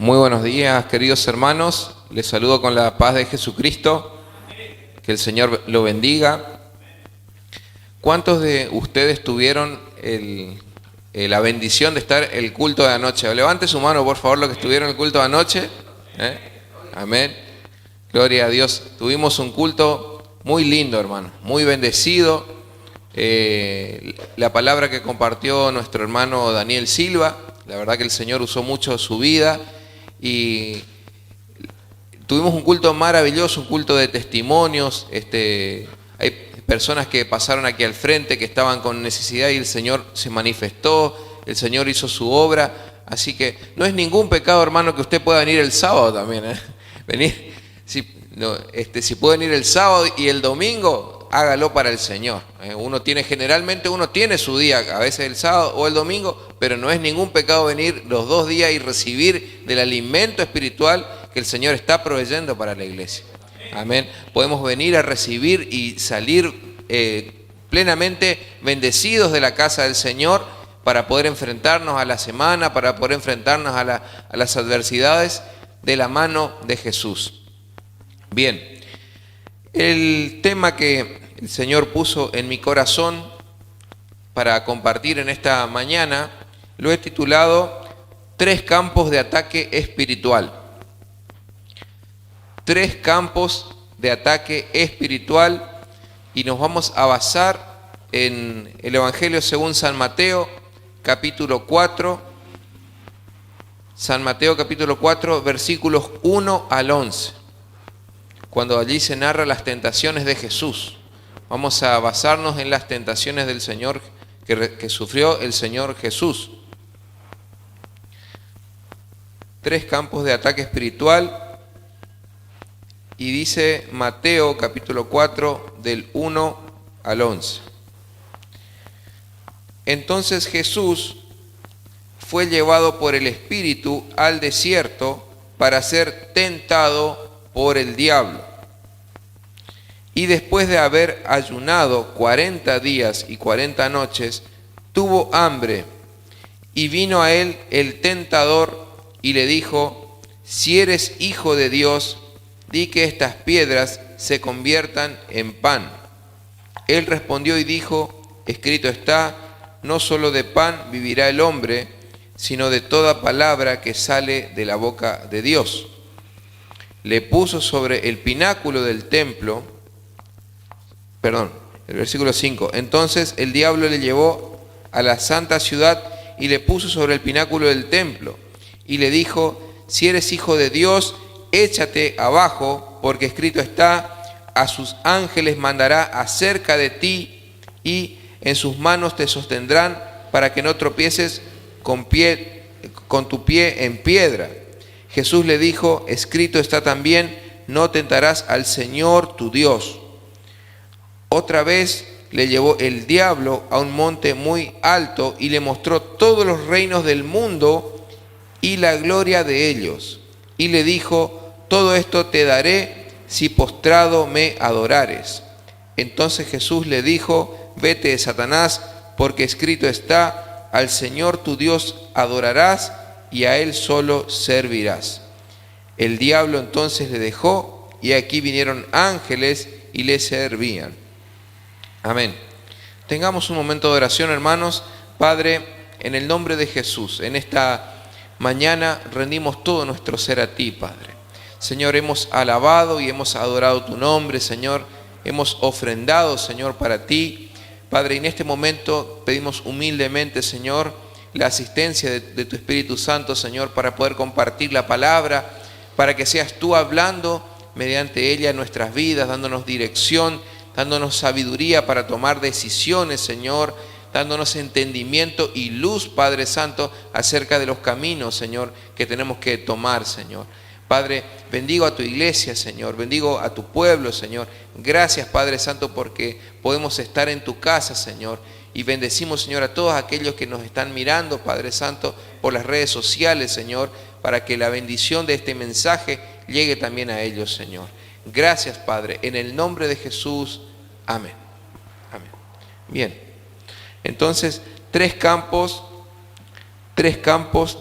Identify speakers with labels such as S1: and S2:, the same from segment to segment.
S1: Muy buenos días, queridos hermanos. Les saludo con la paz de Jesucristo. Que el Señor lo bendiga. ¿Cuántos de ustedes tuvieron la bendición de estar el culto de anoche? Levante su mano, por favor, los que estuvieron el culto de anoche. Amén. Gloria a Dios. Tuvimos un culto muy lindo, hermano, muy bendecido. La palabra que compartió nuestro hermano Daniel Silva, la verdad que el Señor usó mucho su vida y tuvimos un culto maravilloso, un culto de testimonios. Hay personas que pasaron aquí al frente que estaban con necesidad y el Señor se manifestó, el Señor hizo su obra. Así que no es ningún pecado, hermano, que usted pueda venir el sábado también. Venir, si puede venir el sábado y el domingo, hágalo para el Señor. Generalmente uno tiene su día, a veces el sábado o el domingo, pero no es ningún pecado venir los 2 días y recibir del alimento espiritual que el Señor está proveyendo para la iglesia. Amén. Podemos venir a recibir y salir plenamente bendecidos de la casa del Señor para poder enfrentarnos a la semana, para poder enfrentarnos a las adversidades de la mano de Jesús. Bien, el tema que el Señor puso en mi corazón para compartir en esta mañana lo he titulado 3 campos de ataque espiritual. 3 campos de ataque espiritual, y nos vamos a basar en el Evangelio según San Mateo, capítulo 4. San Mateo, capítulo 4, versículos 1 al 11. Cuando allí se narra las tentaciones de Jesús. Vamos a basarnos en las tentaciones del Señor que sufrió el Señor Jesús. 3 campos de ataque espiritual. Y dice Mateo capítulo 4 del 1 al 11. Entonces Jesús fue llevado por el Espíritu al desierto para ser tentado por el diablo. Y después de haber ayunado 40 días y 40 noches, tuvo hambre. Y vino a él el tentador y le dijo: si eres hijo de Dios, di que estas piedras se conviertan en pan. Él respondió y dijo: escrito está, no solo de pan vivirá el hombre, sino de toda palabra que sale de la boca de Dios. Le puso sobre el pináculo del templo, el versículo 5. Entonces el diablo le llevó a la santa ciudad y le puso sobre el pináculo del templo. Y le dijo: si eres hijo de Dios, échate abajo, porque escrito está: a sus ángeles mandará acerca de ti, y en sus manos te sostendrán, para que no tropieces con tu pie en piedra. Jesús le dijo: escrito está también, no tentarás al Señor tu Dios. Otra vez le llevó el diablo a un monte muy alto y le mostró todos los reinos del mundo y la gloria de ellos. Y le dijo: todo esto te daré si postrado me adorares. Entonces Jesús le dijo: vete, Satanás, porque escrito está: al Señor tu Dios adorarás y a Él solo servirás. El diablo entonces le dejó, y aquí vinieron ángeles y le servían. Amén. Tengamos un momento de oración, hermanos. Padre, en el nombre de Jesús, en esta mañana rendimos todo nuestro ser a ti, Padre. Señor, hemos alabado y hemos adorado tu nombre, Señor. Hemos ofrendado, Señor, para ti. Padre, en este momento pedimos humildemente, Señor, la asistencia de tu Espíritu Santo, Señor, para poder compartir la palabra, para que seas tú hablando mediante ella en nuestras vidas, dándonos dirección, dándonos sabiduría para tomar decisiones, Señor, dándonos entendimiento y luz, Padre Santo, acerca de los caminos, Señor, que tenemos que tomar, Señor. Padre, bendigo a tu iglesia, Señor, bendigo a tu pueblo, Señor. Gracias, Padre Santo, porque podemos estar en tu casa, Señor. Y bendecimos, Señor, a todos aquellos que nos están mirando, Padre Santo, por las redes sociales, Señor, para que la bendición de este mensaje llegue también a ellos, Señor. Gracias, Padre, en el nombre de Jesús. Amén. Amén. Bien. Entonces, 3 campos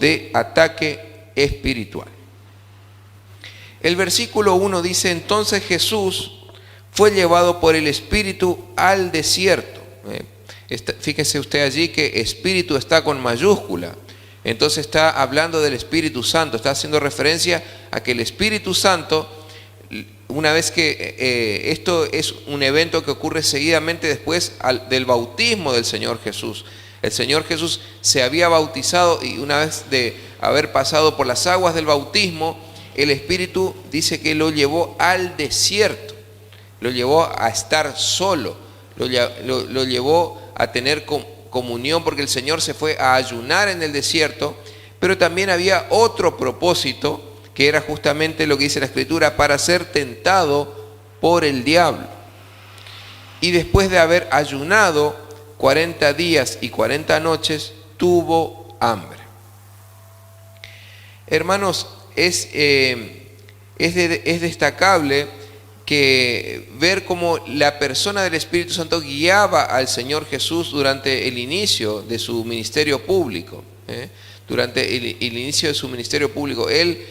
S1: de ataque espiritual. El versículo 1 dice: entonces Jesús fue llevado por el Espíritu al desierto. Fíjese usted allí que Espíritu está con mayúscula. Entonces está hablando del Espíritu Santo, está haciendo referencia a que el Espíritu Santo, una vez que esto es un evento que ocurre seguidamente después del bautismo del Señor Jesús. El Señor Jesús se había bautizado y una vez de haber pasado por las aguas del bautismo, el Espíritu dice que lo llevó al desierto, lo llevó a estar solo, lo llevó a tener comunión, porque el Señor se fue a ayunar en el desierto, pero también había otro propósito, que era justamente lo que dice la Escritura, para ser tentado por el diablo. Y después de haber ayunado 40 días y 40 noches, tuvo hambre. Hermanos, es destacable que ver cómo la persona del Espíritu Santo guiaba al Señor Jesús durante el inicio de su ministerio público. Durante el inicio de su ministerio público, él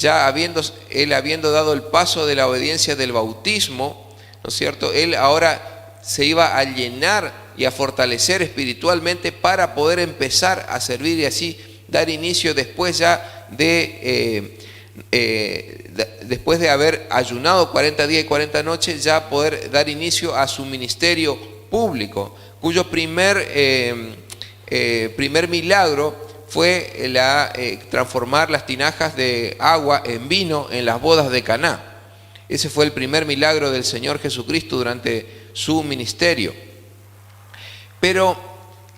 S1: habiendo dado el paso de la obediencia del bautismo, ¿no es cierto? Él ahora se iba a llenar y a fortalecer espiritualmente para poder empezar a servir y así dar inicio después ya después de haber ayunado 40 días y 40 noches, ya poder dar inicio a su ministerio público, cuyo primer milagro fue transformar las tinajas de agua en vino en las bodas de Caná. Ese fue el primer milagro del Señor Jesucristo durante su ministerio. Pero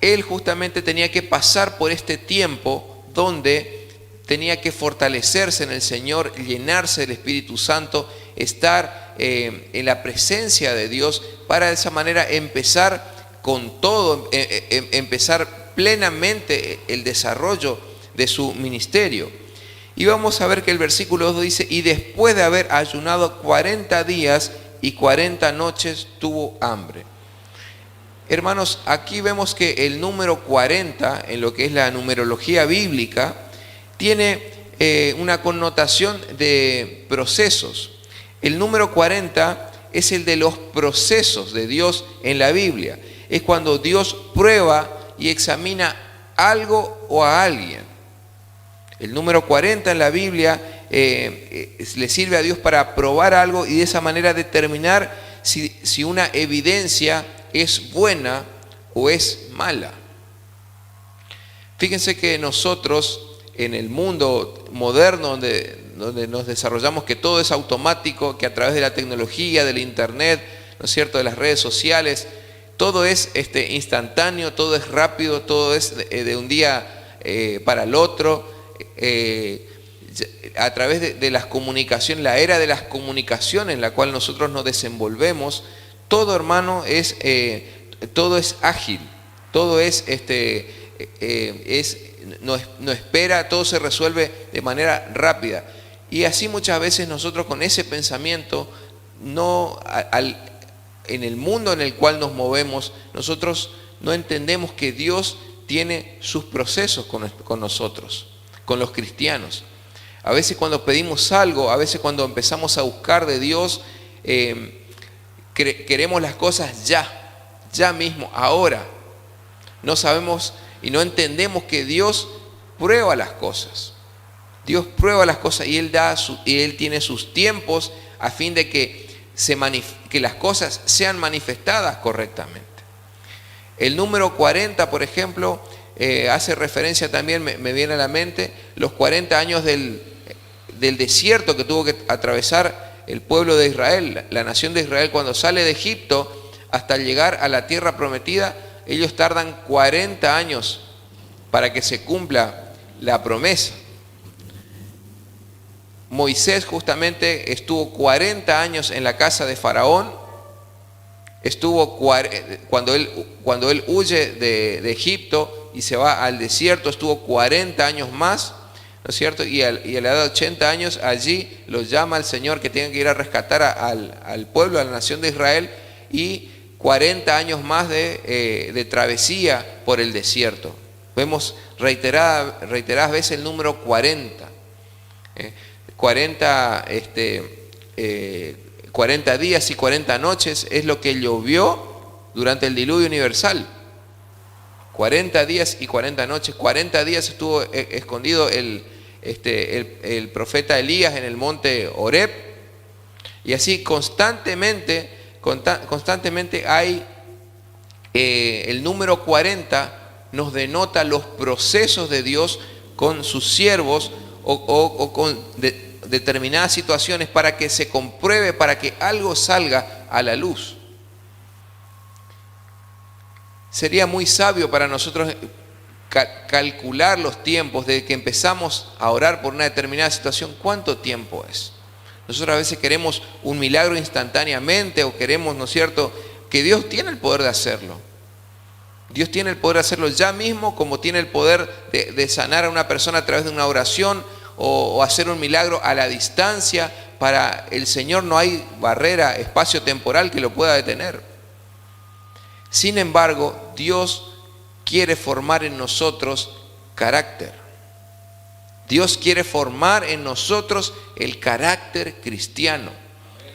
S1: él justamente tenía que pasar por este tiempo donde tenía que fortalecerse en el Señor, llenarse del Espíritu Santo, estar en la presencia de Dios, para de esa manera empezar con todo, empezar plenamente el desarrollo de su ministerio. Y vamos a ver que el versículo 2 dice: y después de haber ayunado 40 días y 40 noches tuvo hambre. Hermanos, aquí vemos que el número 40, en lo que es la numerología bíblica, tiene una connotación de procesos. El número 40 es el de los procesos de Dios en la Biblia. Es cuando Dios prueba y examina algo o a alguien. El número 40 en la Biblia le sirve a Dios para probar algo y de esa manera determinar si una evidencia es buena o es mala. Fíjense que nosotros, en el mundo moderno donde nos desarrollamos, que todo es automático, que a través de la tecnología, del internet, ¿no es cierto?, de las redes sociales, todo es instantáneo, todo es rápido, todo es de un día para el otro. A través de las comunicaciones, la era de las comunicaciones en la cual nosotros nos desenvolvemos, todo, hermano, todo es ágil, todo no espera, todo se resuelve de manera rápida. Y así muchas veces nosotros con ese pensamiento, en el mundo en el cual nos movemos, nosotros no entendemos que Dios tiene sus procesos con nosotros, con los cristianos. A veces cuando pedimos algo, a veces cuando empezamos a buscar de Dios, queremos las cosas ya mismo, ahora. No sabemos y no entendemos que Dios prueba las cosas. Dios prueba las cosas y Él tiene sus tiempos a fin de que las cosas sean manifestadas correctamente. El número 40, por ejemplo, hace referencia también, me viene a la mente, los 40 años del desierto que tuvo que atravesar el pueblo de Israel, la nación de Israel, cuando sale de Egipto hasta llegar a la tierra prometida. Ellos tardan 40 años para que se cumpla la promesa. Moisés justamente estuvo 40 años en la casa de Faraón. Cuando él huye de Egipto y se va al desierto, estuvo 40 años más, ¿no es cierto? Y a la edad de 80 años allí los llama el Señor que tienen que ir a rescatar al pueblo, a la nación de Israel, y 40 años más de travesía por el desierto. Vemos reiteradas veces el número 40. 40 días y 40 noches es lo que llovió durante el diluvio universal. 40 días y 40 noches. 40 días estuvo escondido el profeta Elías en el monte Horeb. Y así constantemente hay el número 40 nos denota los procesos de Dios con sus siervos o con determinadas situaciones para que se compruebe, para que algo salga a la luz. Sería muy sabio para nosotros calcular los tiempos desde que empezamos a orar por una determinada situación. ¿Cuánto tiempo es? Nosotros a veces queremos un milagro instantáneamente o queremos, ¿no es cierto?, que Dios tiene el poder de hacerlo. Dios tiene el poder de hacerlo ya mismo, como tiene el poder de sanar a una persona a través de una oración o hacer un milagro a la distancia. Para el Señor no hay barrera espacio-temporal que lo pueda detener. Sin embargo, Dios quiere formar en nosotros carácter. Dios quiere formar en nosotros el carácter cristiano.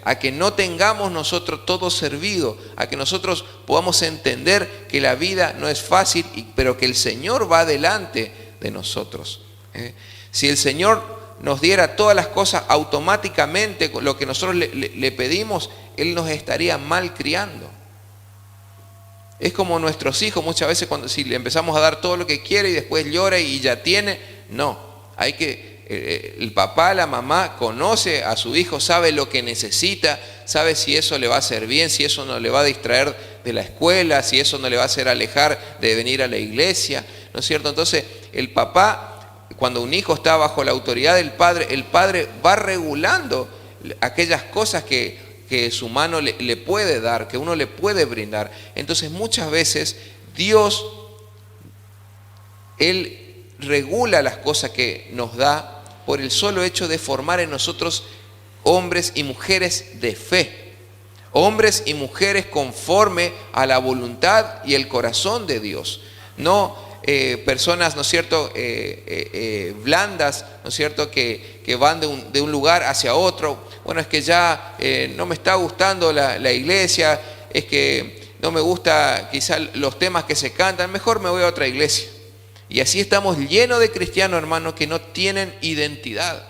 S1: A que no tengamos nosotros todo servido, a que nosotros podamos entender que la vida no es fácil, pero que el Señor va delante de nosotros. Si el Señor nos diera todas las cosas automáticamente, lo que nosotros le pedimos, Él nos estaría mal criando. Es como nuestros hijos muchas veces si le empezamos a dar todo lo que quiere y después llora y ya tiene. No, hay que... El papá, la mamá conoce a su hijo, sabe lo que necesita, sabe si eso le va a hacer bien, si eso no le va a distraer de la escuela, si eso no le va a hacer alejar de venir a la iglesia, ¿no es cierto? Entonces el papá, cuando un hijo está bajo la autoridad del padre, el padre va regulando aquellas cosas que su mano le puede dar, que uno le puede brindar. Entonces muchas veces Dios, Él regula las cosas que nos da por el solo hecho de formar en nosotros hombres y mujeres de fe, hombres y mujeres conforme a la voluntad y el corazón de Dios, no personas, ¿no es cierto?, blandas, ¿no es cierto?, que van de un lugar hacia otro. Bueno, es que ya no me está gustando la iglesia, es que no me gusta quizá los temas que se cantan, mejor me voy a otra iglesia. Y así estamos llenos de cristianos, hermanos, que no tienen identidad,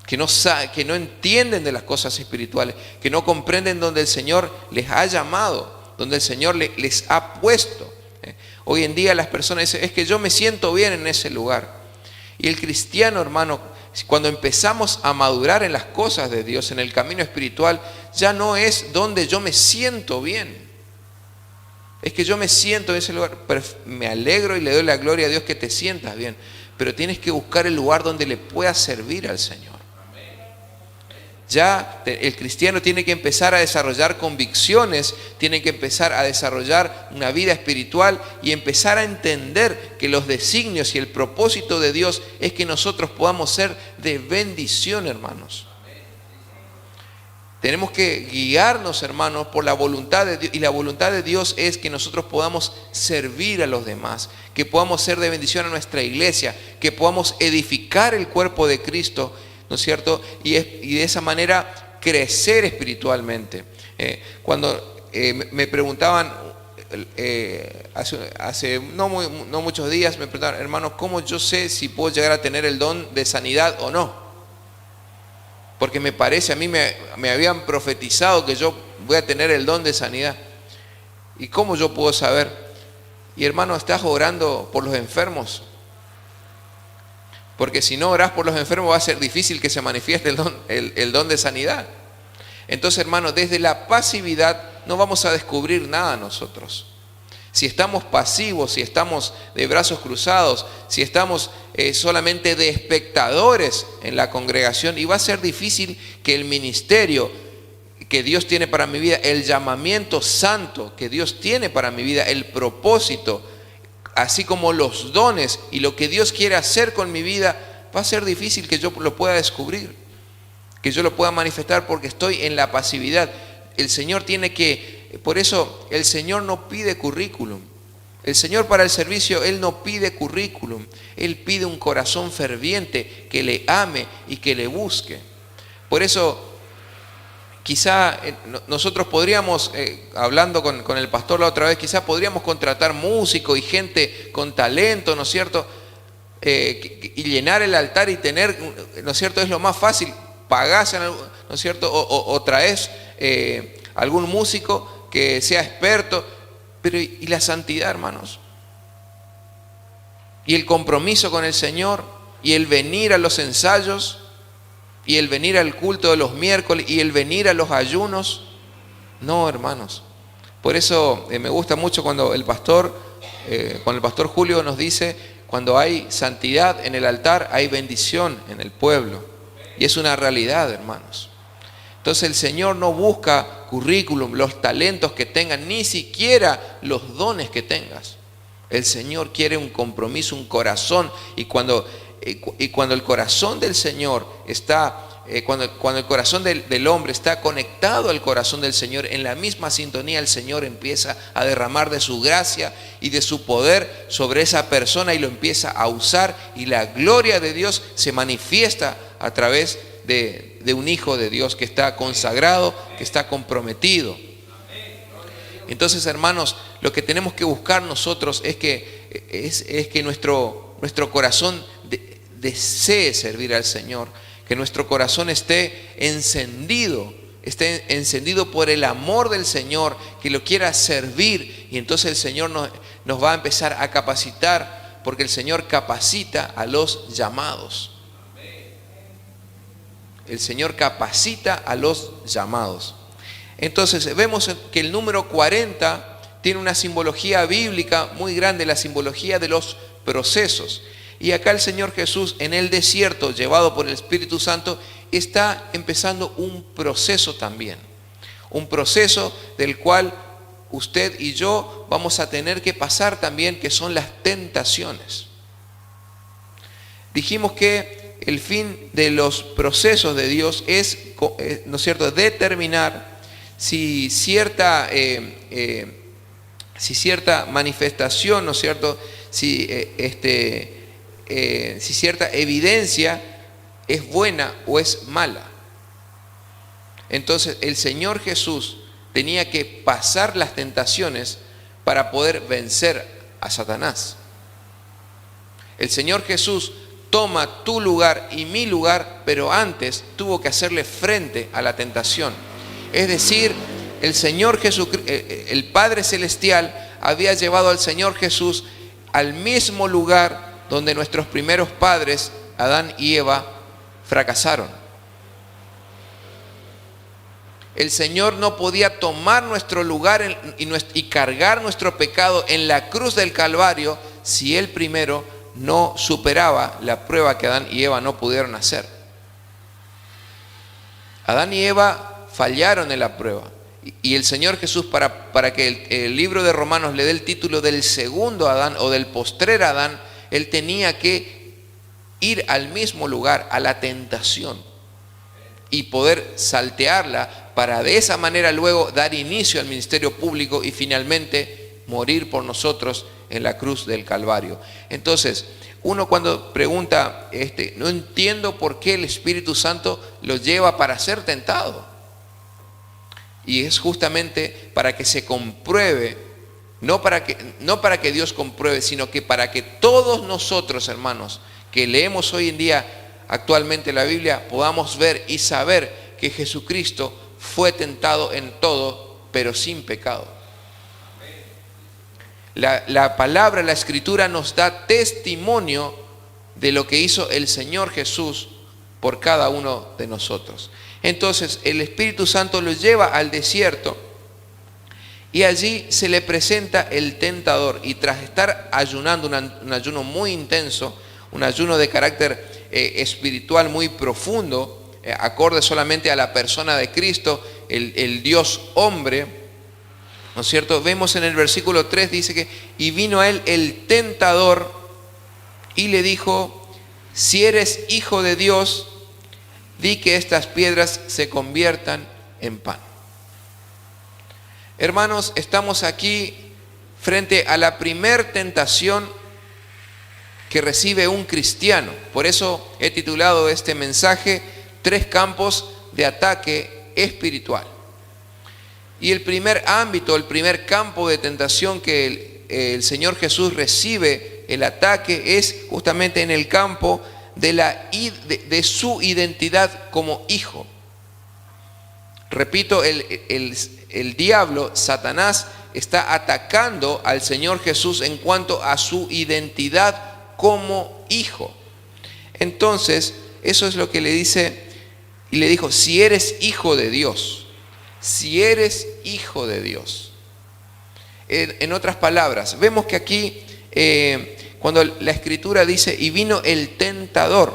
S1: que no entienden de las cosas espirituales, que no comprenden donde el Señor les ha llamado, donde el Señor les ha puesto. Hoy en día las personas dicen, es que yo me siento bien en ese lugar. Y el cristiano, hermano, cuando empezamos a madurar en las cosas de Dios, en el camino espiritual, ya no es donde yo me siento bien. Es que yo me siento en ese lugar, pero me alegro y le doy la gloria a Dios que te sientas bien. Pero tienes que buscar el lugar donde le puedas servir al Señor. Ya el cristiano tiene que empezar a desarrollar convicciones, tiene que empezar a desarrollar una vida espiritual y empezar a entender que los designios y el propósito de Dios es que nosotros podamos ser de bendición, hermanos. Tenemos que guiarnos, hermanos, por la voluntad de Dios. Y la voluntad de Dios es que nosotros podamos servir a los demás, que podamos ser de bendición a nuestra iglesia, que podamos edificar el cuerpo de Cristo, ¿no es cierto? Y de esa manera crecer espiritualmente. Cuando me preguntaban, hace no muchos días, me preguntaban, hermanos, ¿cómo yo sé si puedo llegar a tener el don de sanidad o no? Porque me parece, a mí me habían profetizado que yo voy a tener el don de sanidad. ¿Y cómo yo puedo saber? Y hermano, ¿estás orando por los enfermos? Porque si no orás por los enfermos va a ser difícil que se manifieste el don de sanidad. Entonces, hermano, desde la pasividad no vamos a descubrir nada nosotros. Si estamos pasivos, si estamos de brazos cruzados, si estamos solamente de espectadores en la congregación, y va a ser difícil que el ministerio que Dios tiene para mi vida, el llamamiento santo que Dios tiene para mi vida, el propósito, así como los dones y lo que Dios quiere hacer con mi vida, va a ser difícil que yo lo pueda descubrir, que yo lo pueda manifestar porque estoy en la pasividad. El Señor tiene que... Por eso el Señor no pide currículum. El Señor para el servicio, Él no pide currículum, Él pide un corazón ferviente que le ame y que le busque. Por eso, quizá nosotros podríamos, hablando con el pastor la otra vez, quizá podríamos contratar músicos y gente con talento, ¿no es cierto? Y llenar el altar y tener, ¿no es cierto? Es lo más fácil, pagás, ¿no es cierto? O traes algún músico que sea experto. Pero ¿y la santidad, hermanos? Y el compromiso con el Señor, y el venir a los ensayos, y el venir al culto de los miércoles, y el venir a los ayunos. No, hermanos. Por eso me gusta mucho cuando el pastor Julio nos dice, cuando hay santidad en el altar, hay bendición en el pueblo. Y es una realidad, hermanos. Entonces el Señor no busca currículum, los talentos que tengas, ni siquiera los dones que tengas. El Señor quiere un compromiso, un corazón. Y cuando el corazón del Señor está, cuando el corazón del hombre está conectado al corazón del Señor, en la misma sintonía, el Señor empieza a derramar de su gracia y de su poder sobre esa persona y lo empieza a usar, y la gloria de Dios se manifiesta a través de un hijo de Dios que está consagrado, que está comprometido. Entonces, hermanos, lo que tenemos que buscar nosotros es que nuestro corazón desee servir al Señor, que nuestro corazón esté encendido por el amor del Señor, que lo quiera servir, y entonces el Señor nos va a empezar a capacitar, porque el Señor capacita a los llamados. El Señor capacita a los llamados. Entonces vemos que el número 40 tiene una simbología bíblica muy grande, la simbología de los procesos. Y acá el Señor Jesús, en el desierto, llevado por el Espíritu Santo, está empezando un proceso también. Un proceso del cual usted y yo vamos a tener que pasar también, que son las tentaciones. Dijimos que el fin de los procesos de Dios es, ¿no es cierto?, determinar si cierta manifestación, ¿no es cierto?, si cierta evidencia es buena o es mala. Entonces el Señor Jesús tenía que pasar las tentaciones para poder vencer a Satanás. El Señor Jesús toma tu lugar y mi lugar, pero antes tuvo que hacerle frente a la tentación. Es decir, el Señor Jesucristo, el Padre Celestial, había llevado al Señor Jesús al mismo lugar donde nuestros primeros padres, Adán y Eva, fracasaron. El Señor no podía tomar nuestro lugar y cargar nuestro pecado en la cruz del Calvario si Él primero no superaba la prueba que Adán y Eva no pudieron hacer. Adán y Eva fallaron en la prueba. Y el Señor Jesús, para que el libro de Romanos le dé el título del segundo Adán o del postrer Adán, Él tenía que ir al mismo lugar, a la tentación, y poder saltearla para de esa manera luego dar inicio al ministerio público y finalmente morir por nosotros en la cruz del Calvario. Entonces, uno cuando pregunta, no entiendo por qué el Espíritu Santo lo lleva para ser tentado. Y es justamente para que se compruebe, no para que Dios compruebe, sino que para que todos nosotros, hermanos, que leemos hoy en día actualmente la Biblia, podamos ver y saber que Jesucristo fue tentado en todo, pero sin pecado. La palabra, la Escritura nos da testimonio de lo que hizo el Señor Jesús por cada uno de nosotros. Entonces el Espíritu Santo lo lleva al desierto y allí se le presenta el tentador, y tras estar ayunando, un ayuno muy intenso, un ayuno de carácter espiritual muy profundo, acorde solamente a la persona de Cristo, el Dios hombre, ¿no es cierto? Vemos en el versículo 3, dice que, y vino a él el tentador y le dijo, si eres hijo de Dios, di que estas piedras se conviertan en pan. Hermanos, estamos aquí frente a la primer tentación que recibe un cristiano. Por eso he titulado este mensaje 3 campos de ataque espiritual. Y el primer ámbito, el primer campo de tentación que el Señor Jesús recibe el ataque es justamente en el campo de su identidad como hijo. Repito, el diablo, Satanás, está atacando al Señor Jesús en cuanto a su identidad como hijo. Entonces, eso es lo que le dice, y le dijo: si eres hijo de Dios, si eres hijo de Dios. En otras palabras, vemos que aquí, cuando la Escritura dice, y vino el tentador,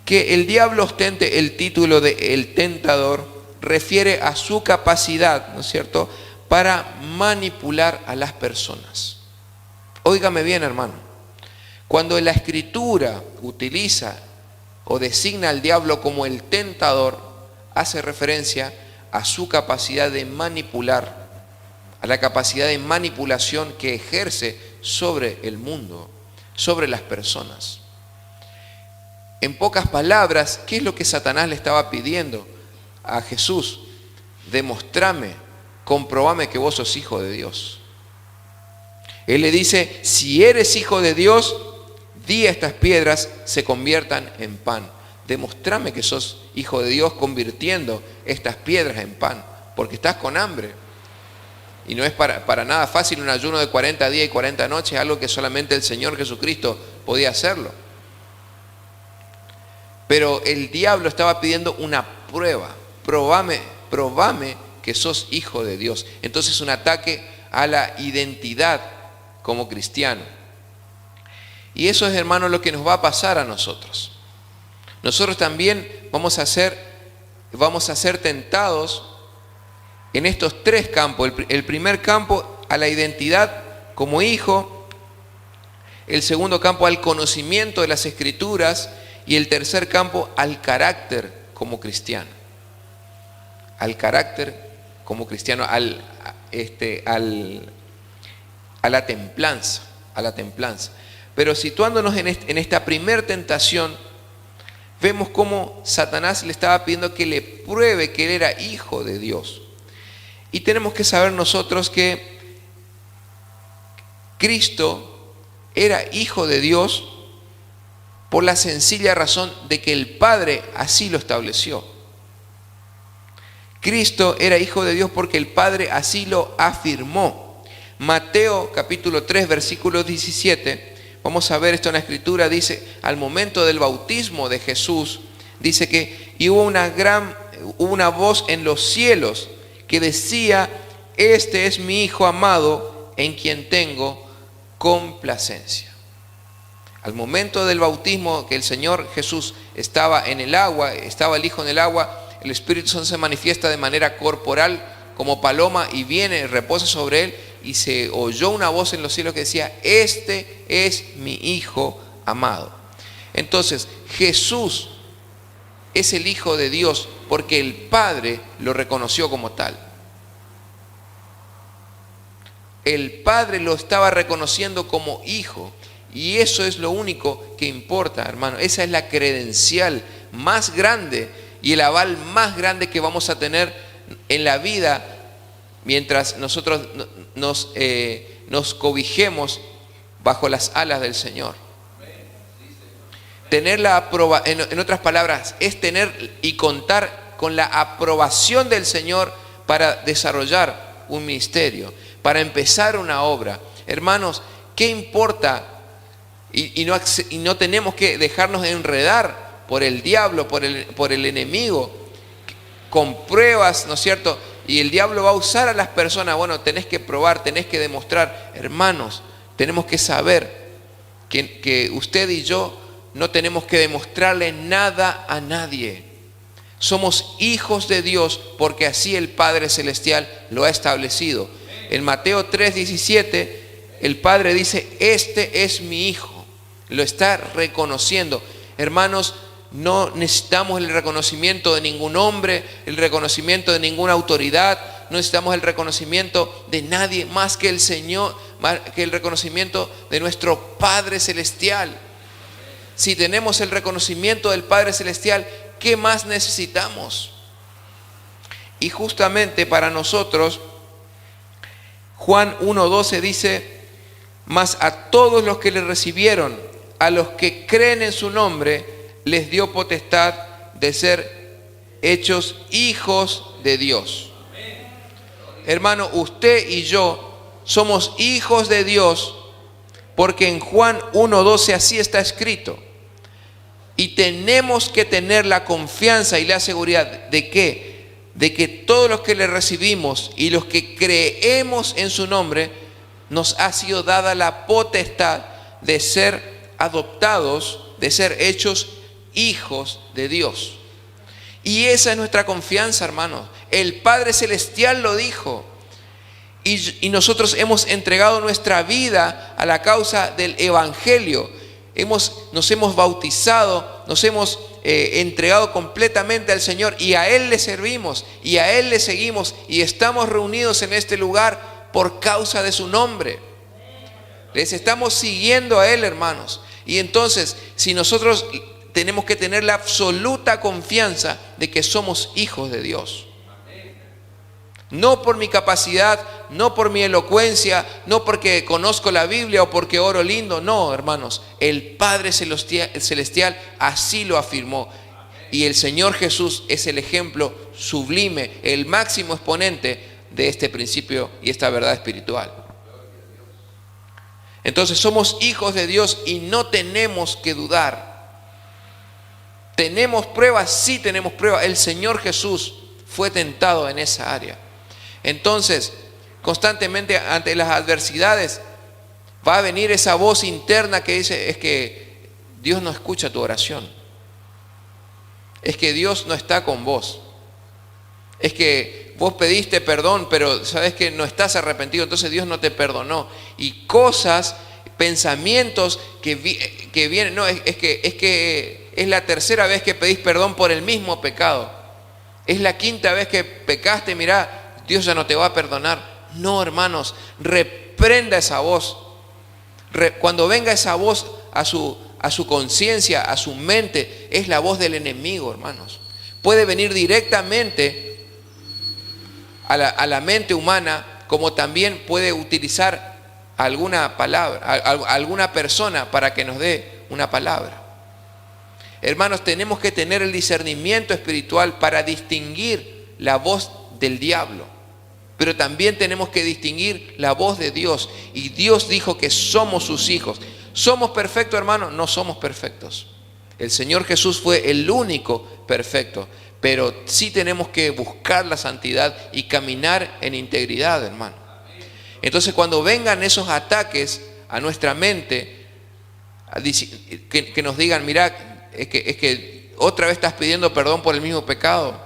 S1: que el diablo ostente el título de el tentador, refiere a su capacidad, ¿no es cierto?, para manipular a las personas. Óigame bien, hermano. Cuando la Escritura utiliza o designa al diablo como el tentador, hace referencia a su capacidad de manipular, a la capacidad de manipulación que ejerce sobre el mundo, sobre las personas. En pocas palabras, ¿qué es lo que Satanás le estaba pidiendo a Jesús? Demostrame, comprobame que vos sos hijo de Dios. Él le dice: si eres hijo de Dios, di a estas piedras se conviertan en pan. Demostrame que sos hijo de Dios convirtiendo estas piedras en pan, porque estás con hambre. Y no es para nada fácil un ayuno de 40 días y 40 noches, algo que solamente el Señor Jesucristo podía hacerlo. Pero el diablo estaba pidiendo una prueba. Probame que sos hijo de Dios. Entonces, un ataque a la identidad como cristiano. Y eso es, hermano, lo que nos va a pasar a nosotros. Nosotros también vamos a ser tentados en estos 3 campos. El primer campo, a la identidad como hijo. El segundo campo, al conocimiento de las Escrituras. Y el tercer campo, al carácter como cristiano. Al carácter como cristiano, a la templanza. Pero situándonos en esta primer tentación, vemos cómo Satanás le estaba pidiendo que le pruebe que él era hijo de Dios. Y tenemos que saber nosotros que Cristo era hijo de Dios por la sencilla razón de que el Padre así lo estableció. Cristo era hijo de Dios porque el Padre así lo afirmó. Mateo capítulo 3 versículo 17, vamos a ver esto en la Escritura, dice, al momento del bautismo de Jesús, dice que y hubo una voz en los cielos que decía: este es mi Hijo amado en quien tengo complacencia. Al momento del bautismo, que el Señor Jesús estaba en el agua, estaba el Hijo en el agua, el Espíritu Santo se manifiesta de manera corporal como paloma y viene, reposa sobre él, y se oyó una voz en los cielos que decía: este es mi Hijo amado. Entonces, Jesús es el Hijo de Dios porque el Padre lo reconoció como tal. El Padre lo estaba reconociendo como hijo. Y eso es lo único que importa, hermano. Esa es la credencial más grande y el aval más grande que vamos a tener en la vida mientras nosotros nos cobijemos bajo las alas del Señor. Tener en otras palabras, es tener y contar con la aprobación del Señor para desarrollar un ministerio, para empezar una obra. Hermanos, ¿qué importa? Y no tenemos que dejarnos enredar por el diablo, por el enemigo, con pruebas, ¿no es cierto? Y el diablo va a usar a las personas. Bueno, tenés que probar, tenés que demostrar. Hermanos, tenemos que saber que usted y yo no tenemos que demostrarle nada a nadie. Somos hijos de Dios porque así el Padre Celestial lo ha establecido. En Mateo 3:17, el Padre dice: este es mi Hijo. Lo está reconociendo. Hermanos, no necesitamos el reconocimiento de ningún hombre, el reconocimiento de ninguna autoridad, no necesitamos el reconocimiento de nadie más que el Señor, más que el reconocimiento de nuestro Padre Celestial. Si tenemos el reconocimiento del Padre Celestial, ¿qué más necesitamos? Y justamente para nosotros, Juan 1:12 dice: mas a todos los que le recibieron, a los que creen en su nombre, les dio potestad de ser hechos hijos de Dios. Hermano, usted y yo somos hijos de Dios porque en Juan 1:12 así está escrito. Y tenemos que tener la confianza y la seguridad de que todos los que le recibimos y los que creemos en su nombre, nos ha sido dada la potestad de ser adoptados, de ser hechos hijos de Dios. Y esa es nuestra confianza, hermanos. El Padre Celestial lo dijo. Y nosotros hemos entregado nuestra vida a la causa del Evangelio. Nos hemos bautizado, nos hemos entregado completamente al Señor, y a Él le servimos, y a Él le seguimos, y estamos reunidos en este lugar por causa de su nombre. Les estamos siguiendo a Él, hermanos. Y entonces, si nosotros tenemos que tener la absoluta confianza de que somos hijos de Dios. No por mi capacidad, no por mi elocuencia, no porque conozco la Biblia o porque oro lindo. No, hermanos, el Padre Celestial así lo afirmó. Y el Señor Jesús es el ejemplo sublime, el máximo exponente de este principio y esta verdad espiritual. Entonces somos hijos de Dios y no tenemos que dudar. ¿Tenemos pruebas? Sí tenemos pruebas. El Señor Jesús fue tentado en esa área. Entonces, constantemente ante las adversidades va a venir esa voz interna que dice: es que Dios no escucha tu oración. Es que Dios no está con vos. Es que vos pediste perdón, pero sabes que no estás arrepentido, entonces Dios no te perdonó. Y cosas, pensamientos que vienen, no, es que es la tercera vez que pedís perdón por el mismo pecado. Es la quinta vez que pecaste, mirá, Dios ya no te va a perdonar. No, hermanos, reprenda esa voz. Cuando venga esa voz a su conciencia, a su mente, es la voz del enemigo, hermanos. Puede venir directamente a la mente humana, como también puede utilizar alguna palabra, alguna persona para que nos dé una palabra. Hermanos, tenemos que tener el discernimiento espiritual para distinguir la voz del diablo, pero también tenemos que distinguir la voz de Dios. Y Dios dijo que somos sus hijos. ¿Somos perfectos, hermanos? No somos perfectos. El Señor Jesús fue el único perfecto, pero sí tenemos que buscar la santidad y caminar en integridad, hermano. Entonces, cuando vengan esos ataques a nuestra mente, que nos digan: mira, es que otra vez estás pidiendo perdón por el mismo pecado,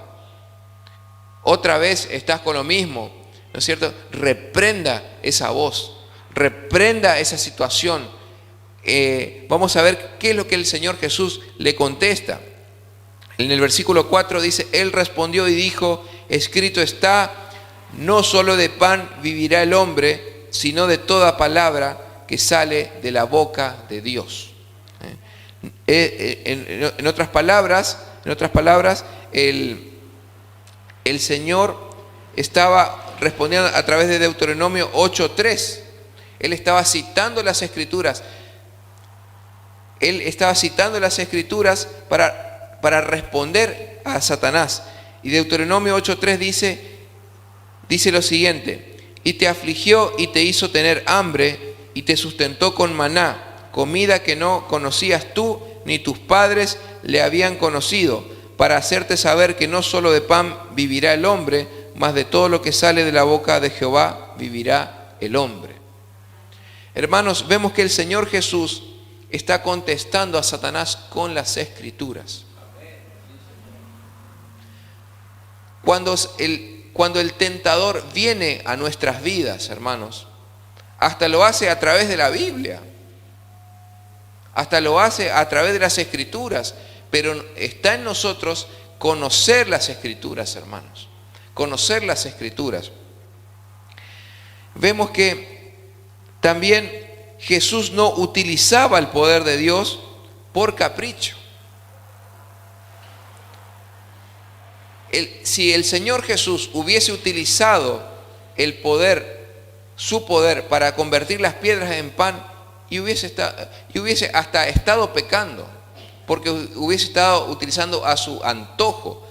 S1: otra vez estás con lo mismo, ¿no es cierto? Reprenda esa voz, reprenda esa situación. Vamos a ver qué es lo que el Señor Jesús le contesta. En el versículo 4 dice: Él respondió y dijo: escrito está, no solo de pan vivirá el hombre, sino de toda palabra que sale de la boca de Dios. En otras palabras, el Señor estaba respondiendo a través de Deuteronomio 8:3. Él estaba citando las Escrituras. Él estaba citando las Escrituras para responder a Satanás. Y Deuteronomio 8:3 dice lo siguiente: y te afligió y te hizo tener hambre y te sustentó con maná, comida que no conocías tú ni tus padres le habían conocido, para hacerte saber que no solo de pan vivirá el hombre, mas de todo lo que sale de la boca de Jehová vivirá el hombre. Hermanos, vemos que el Señor Jesús está contestando a Satanás con las Escrituras. Cuando el tentador viene a nuestras vidas, hermanos, hasta lo hace a través de la Biblia, hasta lo hace a través de las Escrituras, pero está en nosotros conocer las Escrituras, hermanos, conocer las Escrituras. Vemos que también Jesús no utilizaba el poder de Dios por capricho. Si el Señor Jesús hubiese utilizado el poder, su poder, para convertir las piedras en pan, y hubiese hasta estado pecando, porque hubiese estado utilizando a su antojo.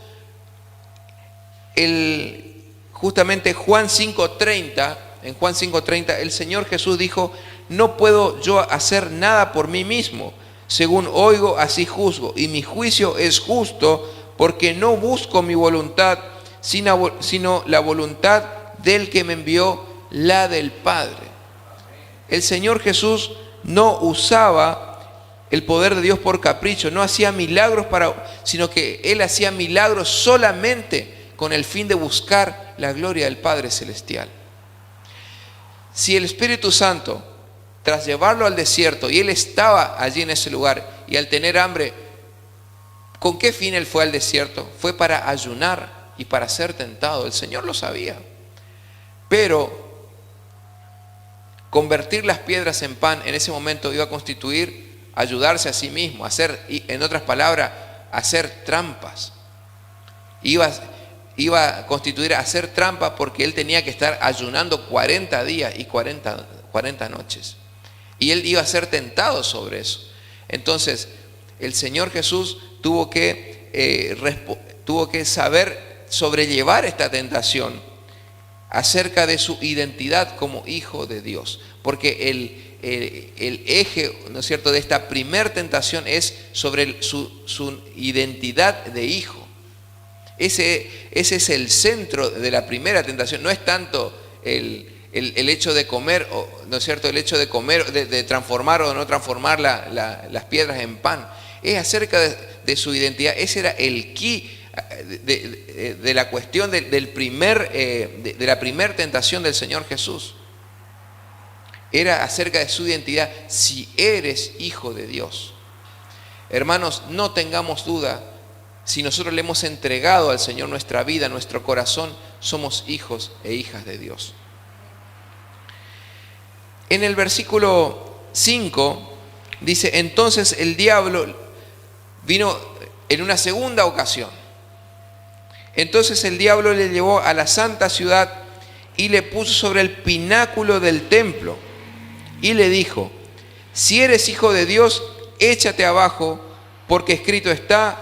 S1: Justamente en Juan 5:30, el Señor Jesús dijo: no puedo yo hacer nada por mí mismo, según oigo, así juzgo, y mi juicio es justo, porque no busco mi voluntad, sino la voluntad del que me envió, la del Padre. El Señor Jesús no usaba el poder de Dios por capricho, no hacía milagros sino que Él hacía milagros solamente con el fin de buscar la gloria del Padre Celestial. Si el Espíritu Santo, tras llevarlo al desierto, y Él estaba allí en ese lugar, y al tener hambre, ¿con qué fin Él fue al desierto? Fue para ayunar y para ser tentado. El Señor lo sabía. Pero convertir las piedras en pan en ese momento iba a constituir ayudarse a sí mismo, en otras palabras, hacer trampas. Iba a constituir hacer trampa, porque Él tenía que estar ayunando 40 días y 40 noches. Y Él iba a ser tentado sobre eso. Entonces, el Señor Jesús tuvo que saber sobrellevar esta tentación acerca de su identidad como hijo de Dios, porque el eje, ¿no es cierto?, de esta primer tentación es sobre su identidad de hijo. Ese es el centro de la primera tentación. No es tanto el hecho de comer, ¿no es cierto?, el hecho de comer, de transformar o no transformar las piedras en pan. Es acerca de su identidad. Ese era el key de la cuestión de la primera tentación del Señor Jesús. Era acerca de su identidad: si eres hijo de Dios. Hermanos, no tengamos duda, si nosotros le hemos entregado al Señor nuestra vida, nuestro corazón, somos hijos e hijas de Dios. En el versículo 5 dice: entonces el diablo vino en una segunda ocasión. Entonces el diablo le llevó a la santa ciudad y le puso sobre el pináculo del templo y le dijo: si eres hijo de Dios, échate abajo, porque escrito está: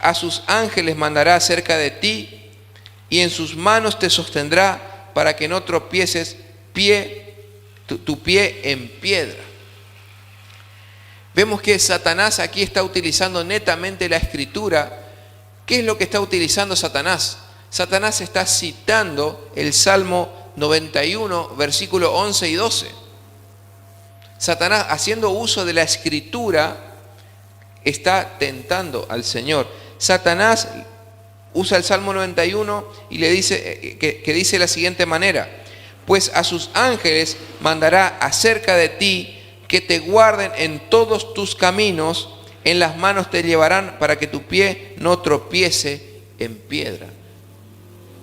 S1: a sus ángeles mandará cerca de ti, y en sus manos te sostendrá, para que no tropieces tu pie en piedra. Vemos que Satanás aquí está utilizando netamente la Escritura. ¿Qué es lo que está utilizando Satanás? Satanás está citando el Salmo 91, versículos 11 y 12. Satanás, haciendo uso de la Escritura, está tentando al Señor. Satanás usa el Salmo 91 y le dice que dice de la siguiente manera: pues a sus ángeles mandará acerca de ti, que te guarden en todos tus caminos, en las manos te llevarán, para que tu pie no tropiece en piedra.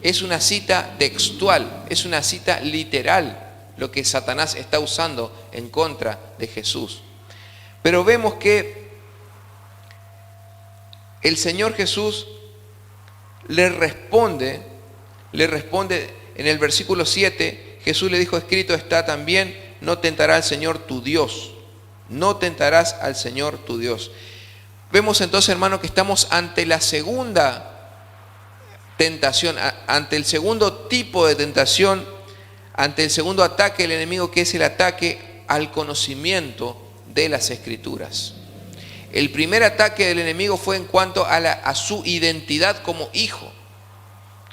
S1: Es una cita textual, es una cita literal lo que Satanás está usando en contra de Jesús. Pero vemos que el Señor Jesús le responde en el versículo 7. Jesús le dijo: escrito está también: no tentarás al Señor tu Dios. No tentarás al Señor tu Dios. Vemos entonces, hermano, que estamos ante la segunda tentación, ante el segundo tipo de tentación, ante el segundo ataque del enemigo, que es el ataque al conocimiento de las Escrituras. El primer ataque del enemigo fue en cuanto a su identidad como hijo,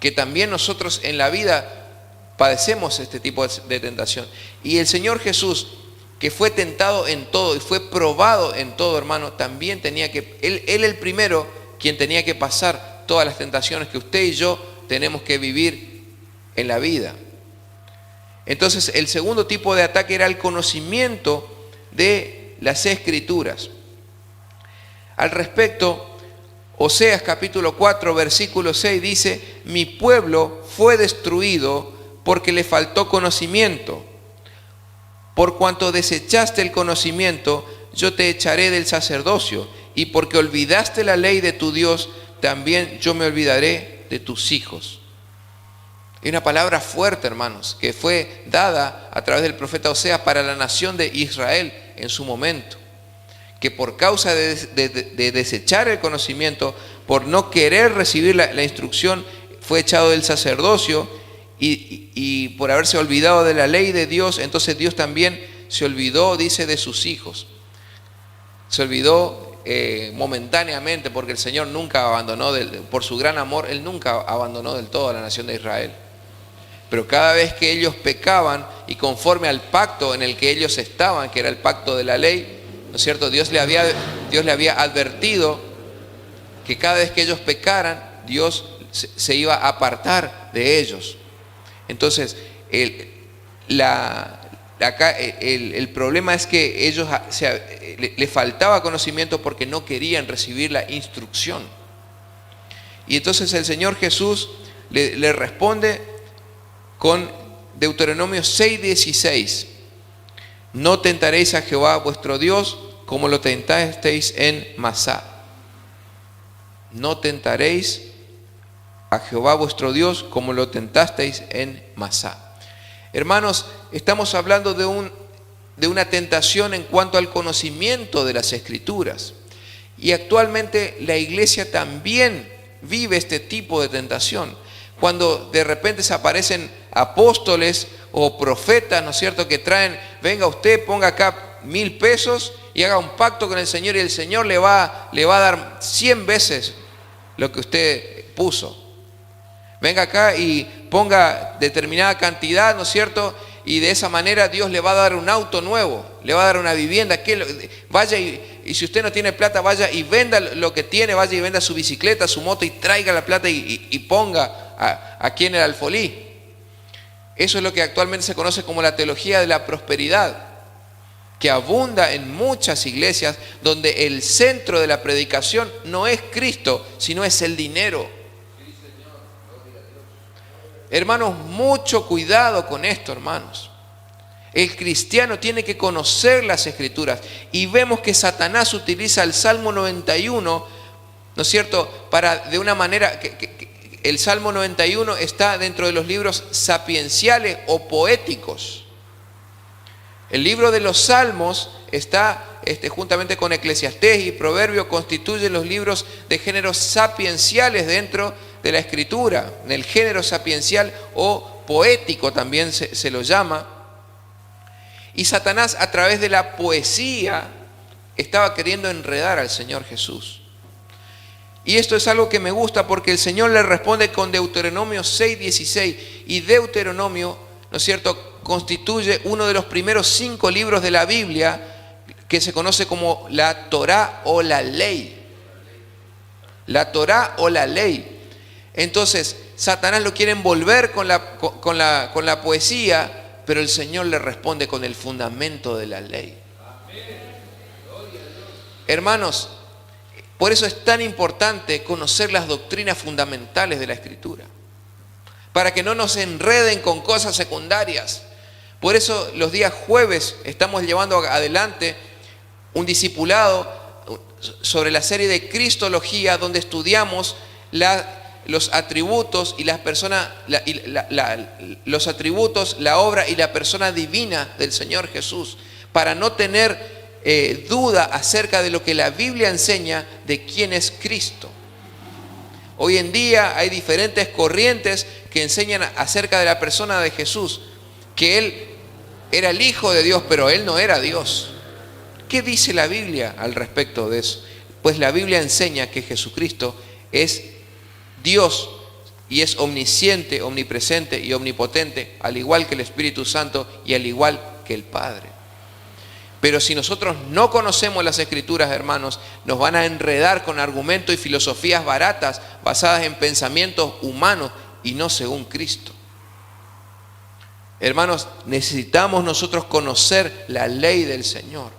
S1: que también nosotros en la vida padecemos este tipo de tentación. Y el Señor Jesús, que fue tentado en todo y fue probado en todo, hermano, también tenía que, él el primero, quien tenía que pasar todas las tentaciones que usted y yo tenemos que vivir en la vida. Entonces, el segundo tipo de ataque era el conocimiento de las Escrituras. Al respecto, Oseas capítulo 4, versículo 6 dice: mi pueblo fue destruido porque le faltó conocimiento. Por cuanto desechaste el conocimiento, yo te echaré del sacerdocio, y porque olvidaste la ley de tu Dios, también yo me olvidaré de tus hijos. Hay una palabra fuerte, hermanos, que fue dada a través del profeta Oseas para la nación de Israel en su momento. Que por causa de desechar el conocimiento, por no querer recibir la instrucción, fue echado del sacerdocio, y por haberse olvidado de la ley de Dios, entonces Dios también se olvidó, dice, de sus hijos. Se olvidó momentáneamente, porque el Señor nunca abandonó, por su gran amor, Él nunca abandonó del todo a la nación de Israel. Pero cada vez que ellos pecaban, y conforme al pacto en el que ellos estaban, que era el pacto de la ley, ¿no es cierto? Dios le había advertido que cada vez que ellos pecaran, Dios se iba a apartar de ellos. Entonces, el problema es que ellos le faltaba conocimiento porque no querían recibir la instrucción. Y entonces el Señor Jesús le responde con Deuteronomio 6:16. No tentaréis a Jehová vuestro Dios como lo tentasteis en Masá. No tentaréis a Jehová vuestro Dios como lo tentasteis en Masá. Hermanos, estamos hablando de una tentación en cuanto al conocimiento de las Escrituras. Y actualmente la iglesia también vive este tipo de tentación. Cuando de repente se aparecen apóstoles o profetas, ¿no es cierto?, que traen: venga usted, ponga acá 1,000 pesos y haga un pacto con el Señor, y el Señor le va a dar 100 veces lo que usted puso. Venga acá y ponga determinada cantidad, ¿no es cierto?, y de esa manera Dios le va a dar un auto nuevo, le va a dar una vivienda. Vaya y si usted no tiene plata, vaya y venda lo que tiene, vaya y venda su bicicleta, su moto, y traiga la plata y ponga aquí en el alfolí. Eso es lo que actualmente se conoce como la teología de la prosperidad, que abunda en muchas iglesias, donde el centro de la predicación no es Cristo, sino es el dinero. Hermanos, mucho cuidado con esto, hermanos. El cristiano tiene que conocer las Escrituras, y vemos que Satanás utiliza el Salmo 91, ¿no es cierto?, para de una manera que el Salmo 91 está dentro de los libros sapienciales o poéticos. El libro de los Salmos está juntamente con Eclesiastés y Proverbios, constituyen los libros de géneros sapienciales dentro de la Escritura. En el género sapiencial o poético también se lo llama. Y Satanás, a través de la poesía, estaba queriendo enredar al Señor Jesús. Y esto es algo que me gusta, porque el Señor le responde con Deuteronomio 6:16. Y Deuteronomio, ¿no es cierto?, constituye uno de los primeros 5 libros de la Biblia, que se conoce como la Torá o la ley. La Torá o la ley. Entonces, Satanás lo quiere envolver con la poesía, pero el Señor le responde con el fundamento de la ley. Hermanos, por eso es tan importante conocer las doctrinas fundamentales de la Escritura, para que no nos enreden con cosas secundarias. Por eso los días jueves estamos llevando adelante un discipulado sobre la serie de Cristología, donde estudiamos los atributos y las personas, los atributos, la obra y la persona divina del Señor Jesús, para no tener duda acerca de lo que la Biblia enseña de quién es Cristo. Hoy en día hay diferentes corrientes que enseñan acerca de la persona de Jesús, que Él era el Hijo de Dios, pero Él no era Dios. ¿Qué dice la Biblia al respecto de eso? Pues la Biblia enseña que Jesucristo es Dios y es omnisciente, omnipresente y omnipotente, al igual que el Espíritu Santo y al igual que el Padre. Pero si nosotros no conocemos las Escrituras, hermanos, nos van a enredar con argumentos y filosofías baratas basadas en pensamientos humanos y no según Cristo. Hermanos, necesitamos nosotros conocer la ley del Señor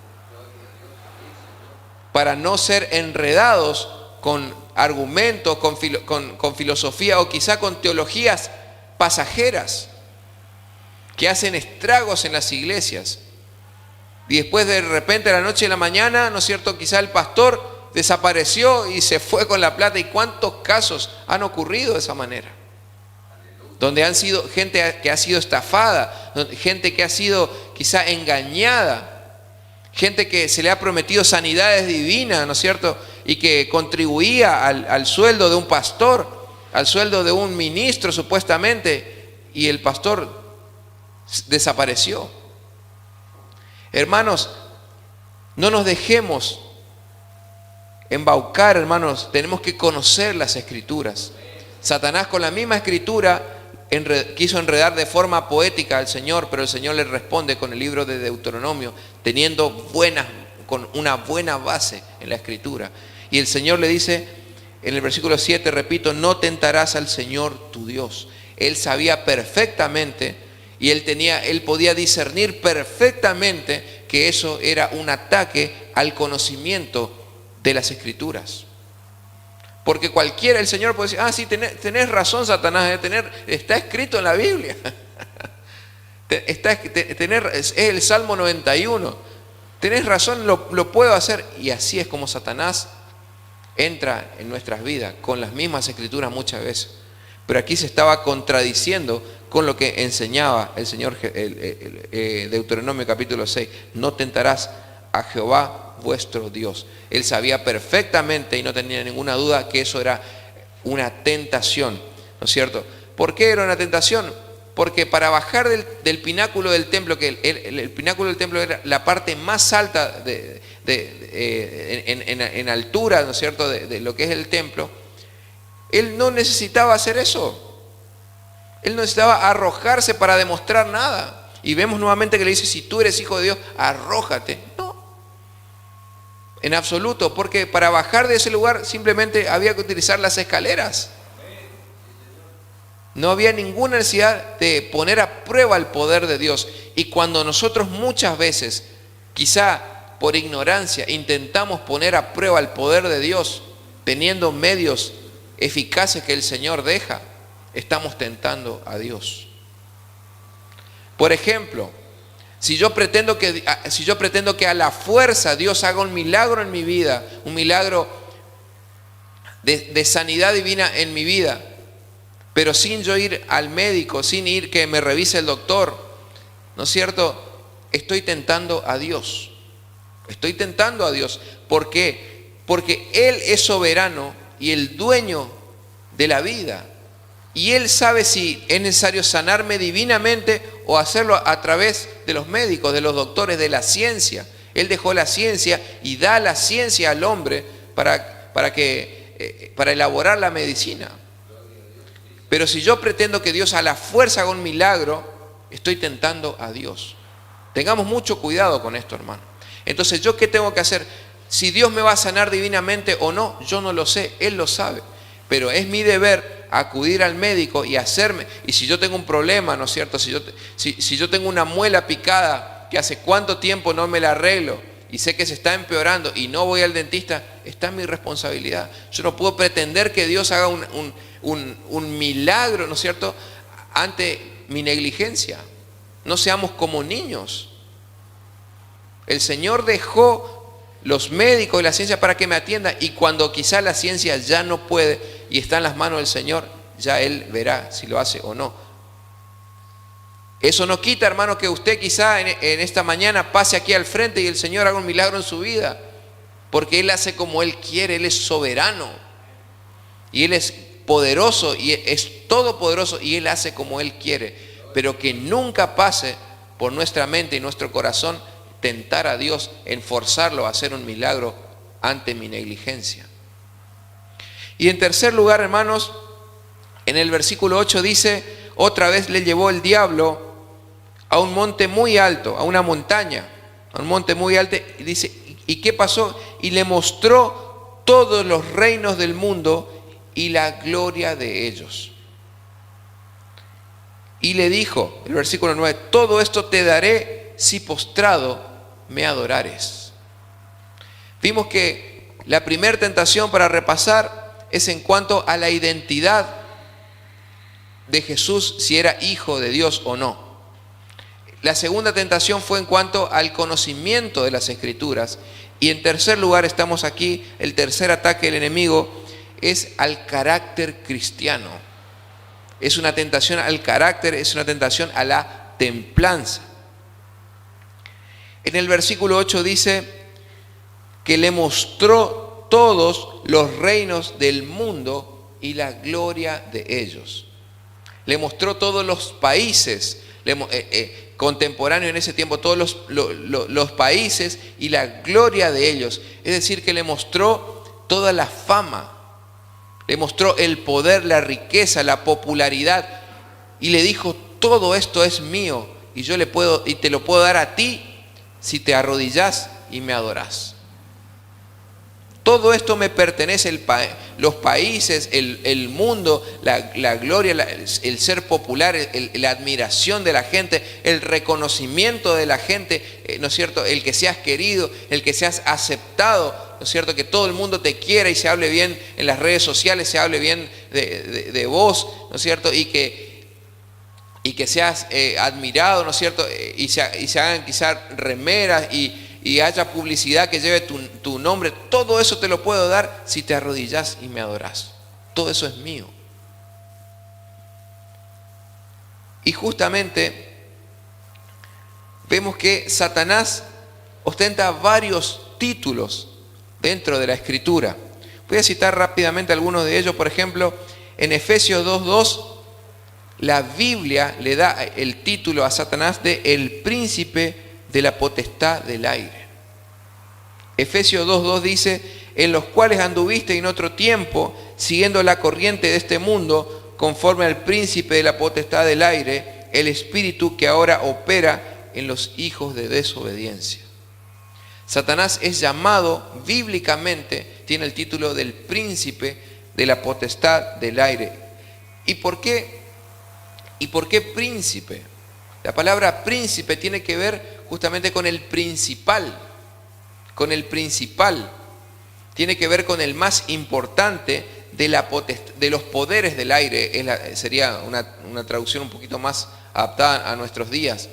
S1: para no ser enredados con argumentos, con filosofía o quizá con teologías pasajeras que hacen estragos en las iglesias. Y después de repente, a la noche y la mañana, ¿no es cierto?, quizá el pastor desapareció y se fue con la plata. ¿Y cuántos casos han ocurrido de esa manera? Donde han sido gente que ha sido estafada, gente que ha sido quizá engañada, gente que se le ha prometido sanidades divinas, ¿no es cierto?, y que contribuía al sueldo de un pastor, al sueldo de un ministro supuestamente, y el pastor desapareció. Hermanos, no nos dejemos embaucar, hermanos. Tenemos que conocer las Escrituras. Satanás con la misma Escritura quiso enredar de forma poética al Señor, pero el Señor le responde con el libro de Deuteronomio, con una buena base en la Escritura. Y el Señor le dice en el versículo 7, repito, no tentarás al Señor tu Dios. Él sabía perfectamente y él podía discernir perfectamente que eso era un ataque al conocimiento de las Escrituras. Porque el Señor puede decir, sí, tenés razón, Satanás, está escrito en la Biblia. Es el Salmo 91. Tenés razón, lo puedo hacer. Y así es como Satanás entra en nuestras vidas, con las mismas Escrituras muchas veces. Pero aquí se estaba contradiciendo con lo que enseñaba el Señor, Deuteronomio capítulo 6. No tentarás a Jehová vuestro Dios. Él sabía perfectamente y no tenía ninguna duda que eso era una tentación, ¿no es cierto? ¿Por qué era una tentación? Porque para bajar del pináculo del templo, que el pináculo del templo era la parte más alta en altura, ¿no es cierto?, de lo que es el templo, él no necesitaba hacer eso. Él no necesitaba arrojarse para demostrar nada. Y vemos nuevamente que le dice, si tú eres hijo de Dios, arrójate. No, en absoluto, porque para bajar de ese lugar simplemente había que utilizar las escaleras. No había ninguna necesidad de poner a prueba el poder de Dios. Y cuando nosotros muchas veces, quizá por ignorancia, intentamos poner a prueba el poder de Dios, teniendo medios eficaces que el Señor deja, estamos tentando a Dios. Por ejemplo, si yo pretendo que a la fuerza Dios haga un milagro en mi vida, un milagro de sanidad divina en mi vida, pero sin yo ir al médico, sin ir que me revise el doctor, ¿no es cierto?, estoy tentando a Dios. Estoy tentando a Dios. ¿Por qué? Porque Él es soberano y el dueño de la vida. Y Él sabe si es necesario sanarme divinamente o hacerlo a través de los médicos, de los doctores, de la ciencia. Él dejó la ciencia y da la ciencia al hombre para elaborar la medicina. Pero si yo pretendo que Dios a la fuerza haga un milagro, estoy tentando a Dios. Tengamos mucho cuidado con esto, hermano. Entonces, ¿yo qué tengo que hacer? Si Dios me va a sanar divinamente o no, yo no lo sé, Él lo sabe. Pero es mi deber acudir al médico y hacerme. Y si yo tengo un problema, ¿no es cierto? Si yo tengo una muela picada que hace cuánto tiempo no me la arreglo y sé que se está empeorando y no voy al dentista, está en mi responsabilidad. Yo no puedo pretender que Dios haga un milagro, ¿no es cierto?, ante mi negligencia. No seamos como niños. El Señor dejó los médicos y la ciencia para que me atienda, y cuando quizá la ciencia ya no puede y está en las manos del Señor, ya Él verá si lo hace o no. Eso no quita, hermano, que usted quizá en esta mañana pase aquí al frente y el Señor haga un milagro en su vida, porque Él hace como Él quiere. Él es soberano y Él es poderoso y es todopoderoso y Él hace como Él quiere. Pero que nunca pase por nuestra mente y nuestro corazón tentar a Dios en forzarlo a hacer un milagro ante mi negligencia. Y en tercer lugar, hermanos, en el versículo 8 dice, otra vez le llevó el diablo a un monte muy alto, a una montaña, a un monte muy alto, y dice, ¿y qué pasó? Y le mostró todos los reinos del mundo y la gloria de ellos. Y le dijo, el versículo 9, todo esto te daré si postrado me adorares. Vimos que la primera tentación, para repasar, es en cuanto a la identidad de Jesús, si era hijo de Dios o no. La segunda tentación fue en cuanto al conocimiento de las Escrituras. Y en tercer lugar, estamos aquí, el tercer ataque del enemigo es al carácter cristiano. Es una tentación al carácter, es una tentación a la templanza. En el versículo 8 dice que le mostró todos los reinos del mundo y la gloria de ellos. Le mostró todos los países contemporáneos en ese tiempo, todos los países y la gloria de ellos. Es decir, que le mostró toda la fama, le mostró el poder, la riqueza, la popularidad, y le dijo: todo esto es mío y yo te lo puedo dar a ti si te arrodillás y me adorás. Todo esto me pertenece, los países, el mundo, la gloria, el ser popular, la admiración de la gente, el reconocimiento de la gente, ¿no es cierto? El que seas querido, el que seas aceptado, ¿no es cierto? Que todo el mundo te quiera y se hable bien en las redes sociales, se hable bien de vos, ¿no es cierto? Y que seas admirado, ¿no es cierto? Y se hagan quizás remeras y haya publicidad que lleve tu nombre. Todo eso te lo puedo dar si te arrodillás y me adorás. Todo eso es mío. Y justamente vemos que Satanás ostenta varios títulos dentro de la Escritura. Voy a citar rápidamente algunos de ellos. Por ejemplo, en Efesios 2:2, la Biblia le da el título a Satanás de el príncipe de la potestad del aire. Efesios 2:2 dice: en los cuales anduviste en otro tiempo, siguiendo la corriente de este mundo, conforme al príncipe de la potestad del aire, el espíritu que ahora opera en los hijos de desobediencia. Satanás es llamado bíblicamente, tiene el título del príncipe de la potestad del aire. ¿Y por qué príncipe? La palabra príncipe tiene que ver justamente con el principal, tiene que ver con el más importante de los poderes del aire. Sería una traducción un poquito más adaptada a nuestros días.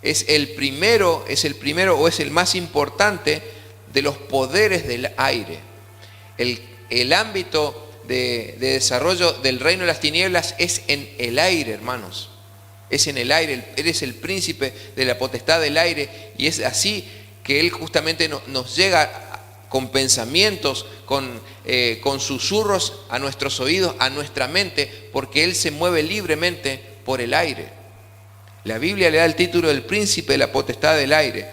S1: Es el primero o es el más importante de los poderes del aire. El ámbito de desarrollo del reino de las tinieblas es en el aire, hermanos. Es en el aire. Eres el príncipe de la potestad del aire, y es así que Él justamente nos llega con pensamientos, con susurros a nuestros oídos, a nuestra mente, porque Él se mueve libremente por el aire. La Biblia le da el título del príncipe de la potestad del aire.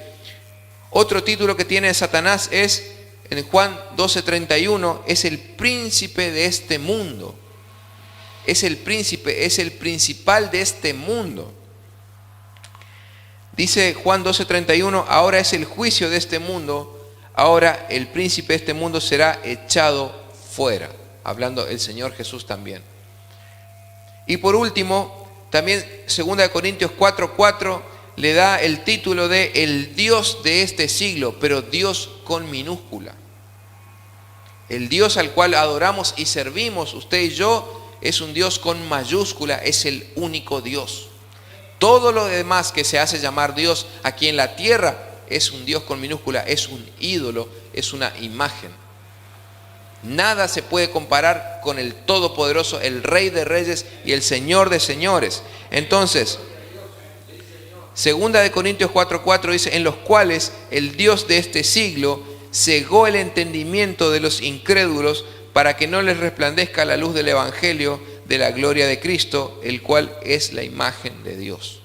S1: Otro título que tiene Satanás es, en Juan 12:31, es el príncipe de este mundo. Es el príncipe, es el principal de este mundo. Dice Juan 12:31, ahora es el juicio de este mundo, ahora el príncipe de este mundo será echado fuera. Hablando el Señor Jesús también. Y por último, también 2 Corintios 4:4 le da el título de el Dios de este siglo, pero Dios con minúscula. El Dios al cual adoramos y servimos, usted y yo, es un Dios con mayúscula, es el único Dios. Todo lo demás que se hace llamar Dios aquí en la tierra es un Dios con minúscula, es un ídolo, es una imagen. Nada se puede comparar con el Todopoderoso, el Rey de Reyes y el Señor de Señores. Entonces, 2 Corintios 4:4 dice, en los cuales el Dios de este siglo cegó el entendimiento de los incrédulos para que no les resplandezca la luz del Evangelio de la gloria de Cristo, el cual es la imagen de Dios.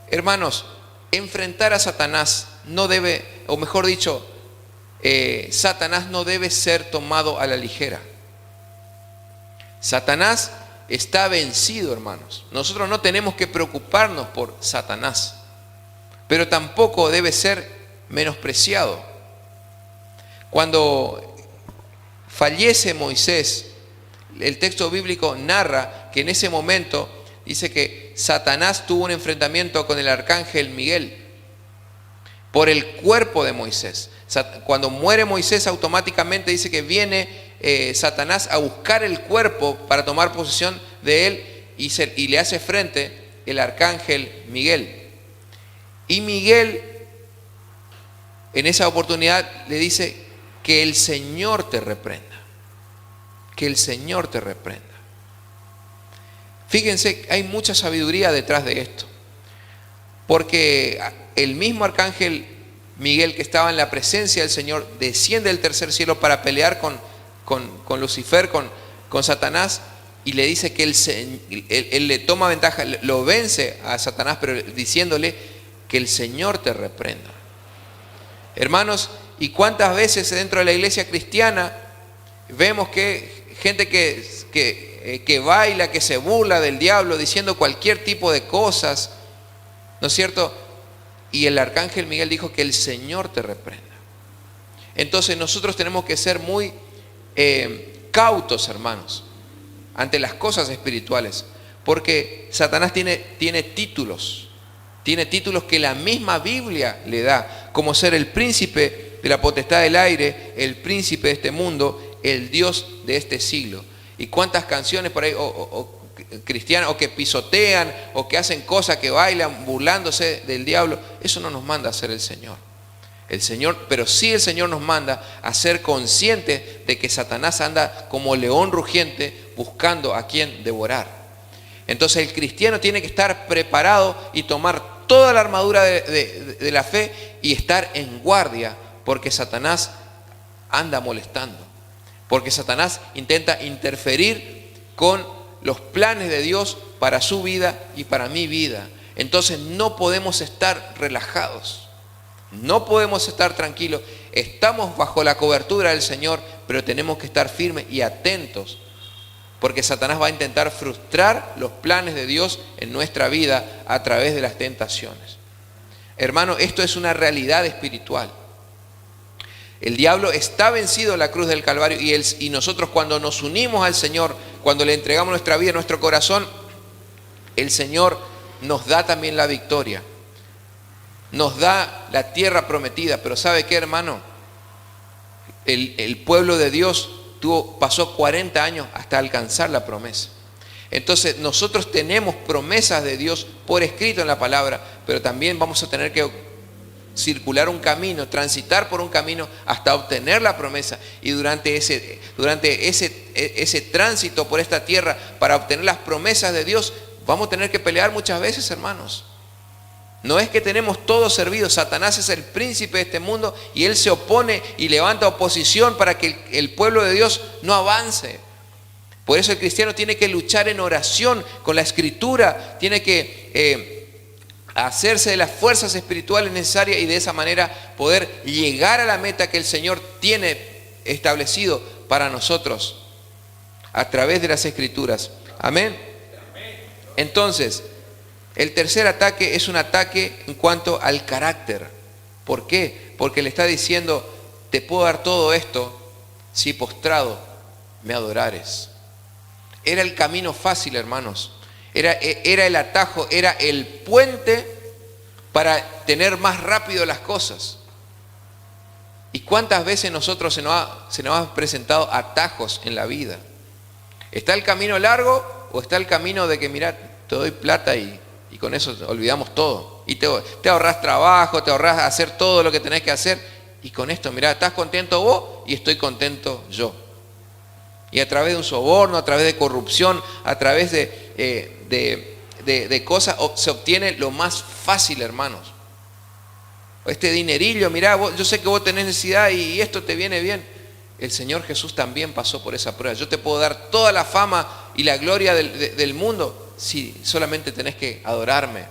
S1: Hermanos, enfrentar a Satanás no debe, o mejor dicho, Satanás no debe ser tomado a la ligera. Satanás está vencido, hermanos. Nosotros no tenemos que preocuparnos por Satanás, pero tampoco debe ser menospreciado. Cuando fallece Moisés, el texto bíblico narra que en ese momento dice que Satanás tuvo un enfrentamiento con el arcángel Miguel por el cuerpo de Moisés. Cuando muere Moisés, automáticamente dice que viene Satanás a buscar el cuerpo para tomar posesión de él y le hace frente el arcángel Miguel. Y Miguel en esa oportunidad le dice que el Señor te reprenda. Que el Señor te reprenda. Fíjense, hay mucha sabiduría detrás de esto. Porque el mismo arcángel Miguel, que estaba en la presencia del Señor, desciende del tercer cielo para pelear con Lucifer, con Satanás, y le dice que él le toma ventaja, lo vence a Satanás, pero diciéndole que el Señor te reprenda. Hermanos, ¿y cuántas veces dentro de la iglesia cristiana vemos que gente que baila, que se burla del diablo, diciendo cualquier tipo de cosas, ¿no es cierto? Y el arcángel Miguel dijo que el Señor te reprenda. Entonces nosotros tenemos que ser muy cautos, hermanos, ante las cosas espirituales, porque Satanás tiene títulos que la misma Biblia le da, como ser el príncipe de la potestad del aire, el príncipe de este mundo, el Dios de este siglo. Y cuántas canciones por ahí, o cristianas, o que pisotean, o que hacen cosas, que bailan burlándose del diablo. Eso no nos manda a hacer el Señor. Pero sí el Señor nos manda a ser conscientes de que Satanás anda como león rugiente buscando a quien devorar. Entonces el cristiano tiene que estar preparado y tomar toda la armadura de la fe y estar en guardia, porque Satanás anda molestando, porque Satanás intenta interferir con los planes de Dios para su vida y para mi vida. Entonces no podemos estar relajados, no podemos estar tranquilos. Estamos bajo la cobertura del Señor, pero tenemos que estar firmes y atentos, porque Satanás va a intentar frustrar los planes de Dios en nuestra vida a través de las tentaciones. Hermano, esto es una realidad espiritual. El diablo está vencido en la cruz del Calvario, y nosotros, cuando nos unimos al Señor, cuando le entregamos nuestra vida, nuestro corazón, el Señor nos da también la victoria. Nos da la tierra prometida. Pero ¿sabe qué, hermano? El pueblo de Dios pasó 40 años hasta alcanzar la promesa. Entonces nosotros tenemos promesas de Dios por escrito en la palabra, pero también vamos a tener que circular un camino, transitar por un camino hasta obtener la promesa. Y durante ese tránsito por esta tierra para obtener las promesas de Dios, vamos a tener que pelear muchas veces, hermanos. No es que tenemos todo servido. Satanás es el príncipe de este mundo y él se opone y levanta oposición para que el pueblo de Dios no avance. Por eso el cristiano tiene que luchar en oración con la Escritura, tiene que hacerse de las fuerzas espirituales necesarias y de esa manera poder llegar a la meta que el Señor tiene establecido para nosotros a través de las Escrituras. Amén. Entonces, el tercer ataque es un ataque en cuanto al carácter. ¿Por qué? Porque le está diciendo: te puedo dar todo esto si postrado me adorares. Era el camino fácil, hermanos. Era el atajo, era el puente para tener más rápido las cosas. ¿Y cuántas veces nosotros se nos han presentado atajos en la vida? ¿Está el camino largo o está el camino de que, mira, te doy plata y con eso olvidamos todo? Y te ahorras trabajo, te ahorras hacer todo lo que tenés que hacer. Y con esto, mira, estás contento vos y estoy contento yo. Y a través de un soborno, a través de corrupción, a través de cosas, se obtiene lo más fácil, hermanos. Este dinerillo, mirá, yo sé que vos tenés necesidad y esto te viene bien. El Señor Jesús también pasó por esa prueba. Yo te puedo dar toda la fama y la gloria del mundo si solamente tenés que adorarme.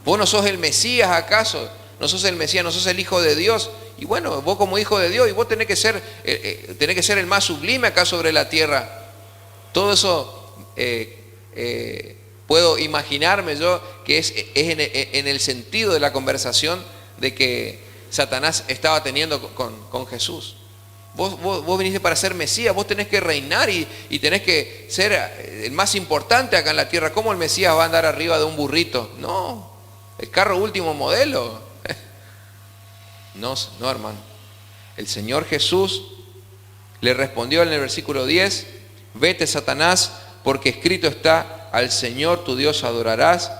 S1: ¿Vos no sos el Mesías acaso? ¿No sos el Mesías? ¿No sos el Hijo de Dios? Y bueno, vos como Hijo de Dios, y vos tenés que ser el más sublime acá sobre la tierra. Todo eso puedo imaginarme yo que es en el sentido de la conversación de que Satanás estaba teniendo con Jesús. Vos viniste para ser Mesías, vos tenés que reinar y tenés que ser el más importante acá en la tierra. ¿Cómo el Mesías va a andar arriba de un burrito? No, el carro último modelo. No, hermano. El Señor Jesús Le respondió en el versículo 10, vete, Satanás, porque escrito está, al Señor tu Dios adorarás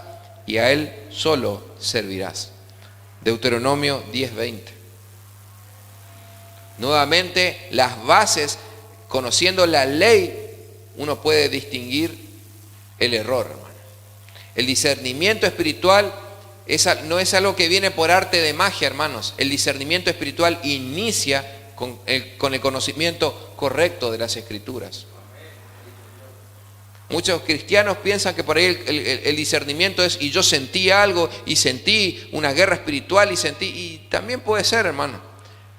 S1: y a Él solo servirás. Deuteronomio 10:20. Nuevamente, las bases, conociendo la ley, uno puede distinguir el error, hermano. El discernimiento espiritual no es algo que viene por arte de magia, hermanos. El discernimiento espiritual inicia con el conocimiento correcto de las Escrituras. Muchos cristianos piensan que por ahí el discernimiento es, y yo sentí algo, y sentí una guerra espiritual, y también puede ser, hermano.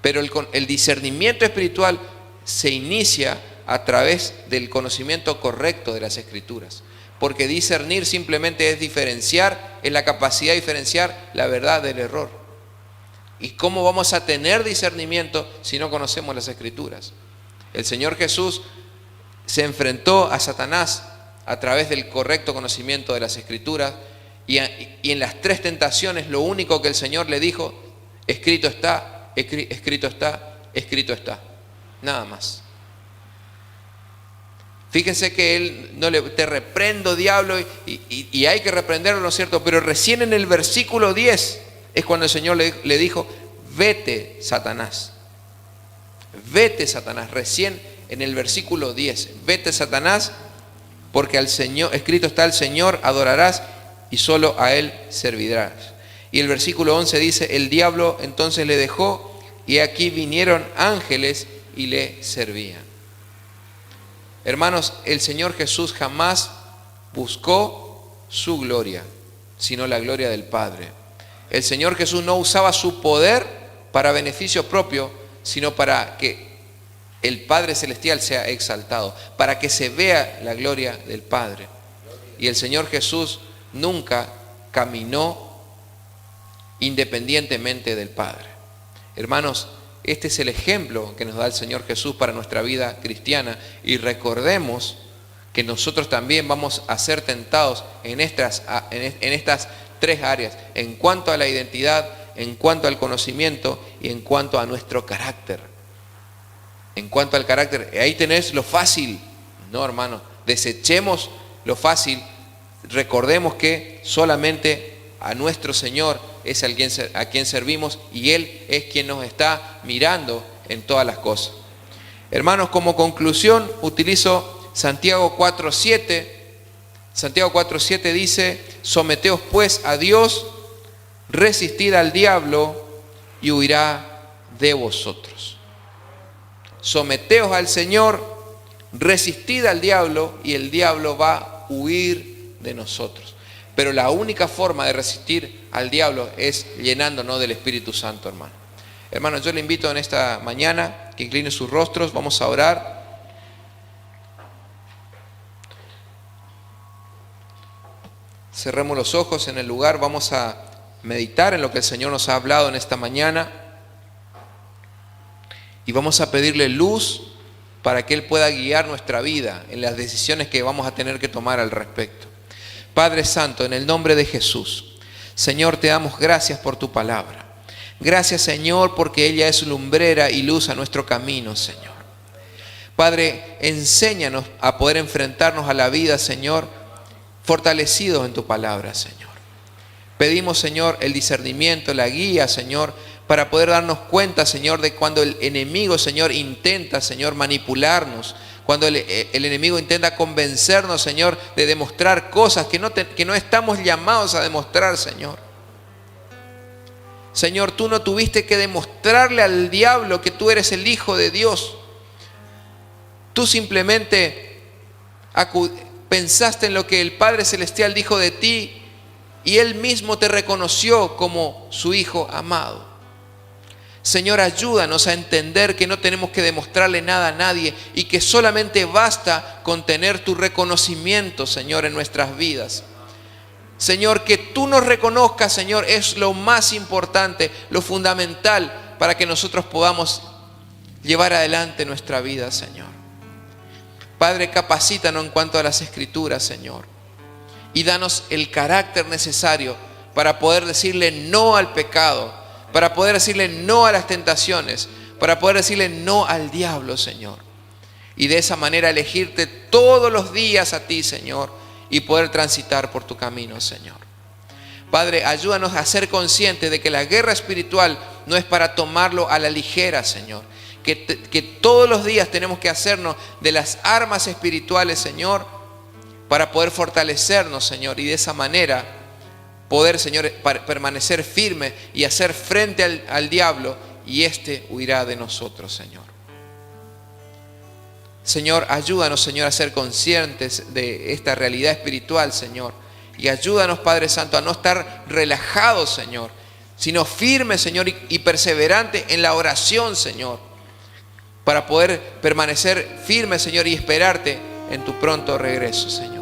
S1: Pero el discernimiento espiritual se inicia a través del conocimiento correcto de las Escrituras. Porque discernir simplemente es diferenciar, es la capacidad de diferenciar la verdad del error. ¿Y cómo vamos a tener discernimiento si no conocemos las Escrituras? El Señor Jesús se enfrentó a Satanás a través del correcto conocimiento de las Escrituras, y en las 3 tentaciones lo único que el Señor le dijo, escrito está, escrito está, escrito está. Nada más. Fíjense que Él no le, te reprendo, diablo, y hay que reprenderlo, ¿no es cierto? Pero recién en el versículo 10 es cuando el Señor le dijo, vete, Satanás. Vete, Satanás. Recién en el versículo 10, vete, Satanás, porque al Señor, escrito está, al Señor adorarás y solo a Él servirás. Y el versículo 11 dice, el diablo entonces le dejó, y aquí vinieron ángeles y le servían. Hermanos, el Señor Jesús jamás buscó su gloria, sino la gloria del Padre. El Señor Jesús no usaba su poder para beneficio propio, sino para que el Padre Celestial sea exaltado, para que se vea la gloria del Padre. Y el Señor Jesús nunca caminó independientemente del Padre. Hermanos, este es el ejemplo que nos da el Señor Jesús para nuestra vida cristiana, y recordemos que nosotros también vamos a ser tentados en estas 3 áreas, en cuanto a la identidad, en cuanto al conocimiento y en cuanto a nuestro carácter. En cuanto al carácter, ahí tenés lo fácil. No, hermano, desechemos lo fácil, recordemos que solamente a nuestro Señor es a quien servimos, y Él es quien nos está mirando en todas las cosas. Hermanos, como conclusión utilizo Santiago 4:7. Santiago 4:7 dice, someteos pues a Dios, resistid al diablo y huirá de vosotros. Someteos al Señor, resistid al diablo y el diablo va a huir de nosotros. Pero la única forma de resistir al diablo es llenándonos del Espíritu Santo, hermano. Hermanos, yo le invito en esta mañana que incline sus rostros, vamos a orar. Cerremos los ojos en el lugar, vamos a meditar en lo que el Señor nos ha hablado en esta mañana. Y vamos a pedirle luz para que Él pueda guiar nuestra vida en las decisiones que vamos a tener que tomar al respecto. Padre Santo, en el nombre de Jesús, Señor, te damos gracias por tu palabra. Gracias, Señor, porque ella es lumbrera y luz a nuestro camino, Señor. Padre, enséñanos a poder enfrentarnos a la vida, Señor, fortalecidos en tu palabra, Señor. Pedimos, Señor, el discernimiento, la guía, Señor, para poder darnos cuenta, Señor, de cuando el enemigo, Señor, intenta, Señor, manipularnos, cuando el enemigo intenta convencernos, Señor, de demostrar cosas que no estamos llamados a demostrar, Señor. Señor, tú no tuviste que demostrarle al diablo que tú eres el Hijo de Dios. Tú simplemente pensaste en lo que el Padre Celestial dijo de ti, y Él mismo te reconoció como su Hijo amado. Señor, ayúdanos a entender que no tenemos que demostrarle nada a nadie, y que solamente basta con tener tu reconocimiento, Señor, en nuestras vidas. Señor, que tú nos reconozcas, Señor, es lo más importante, lo fundamental para que nosotros podamos llevar adelante nuestra vida, Señor. Padre, capacítanos en cuanto a las Escrituras, Señor, y danos el carácter necesario para poder decirle no al pecado, para poder decirle no a las tentaciones, para poder decirle no al diablo, Señor. y de esa manera elegirte todos los días a ti, Señor, y poder transitar por tu camino, Señor. Padre, ayúdanos a ser conscientes de que la guerra espiritual no es para tomarlo a la ligera, Señor. Que todos los días tenemos que hacernos de las armas espirituales, Señor, para poder fortalecernos, Señor, y de esa manera poder, Señor, permanecer firme y hacer frente al diablo, y éste huirá de nosotros, Señor. Señor, ayúdanos, Señor, a ser conscientes de esta realidad espiritual, Señor. Y ayúdanos, Padre Santo, a no estar relajados, Señor, sino firmes, Señor, y perseverantes en la oración, Señor, para poder permanecer firmes, Señor, y esperarte en tu pronto regreso, Señor.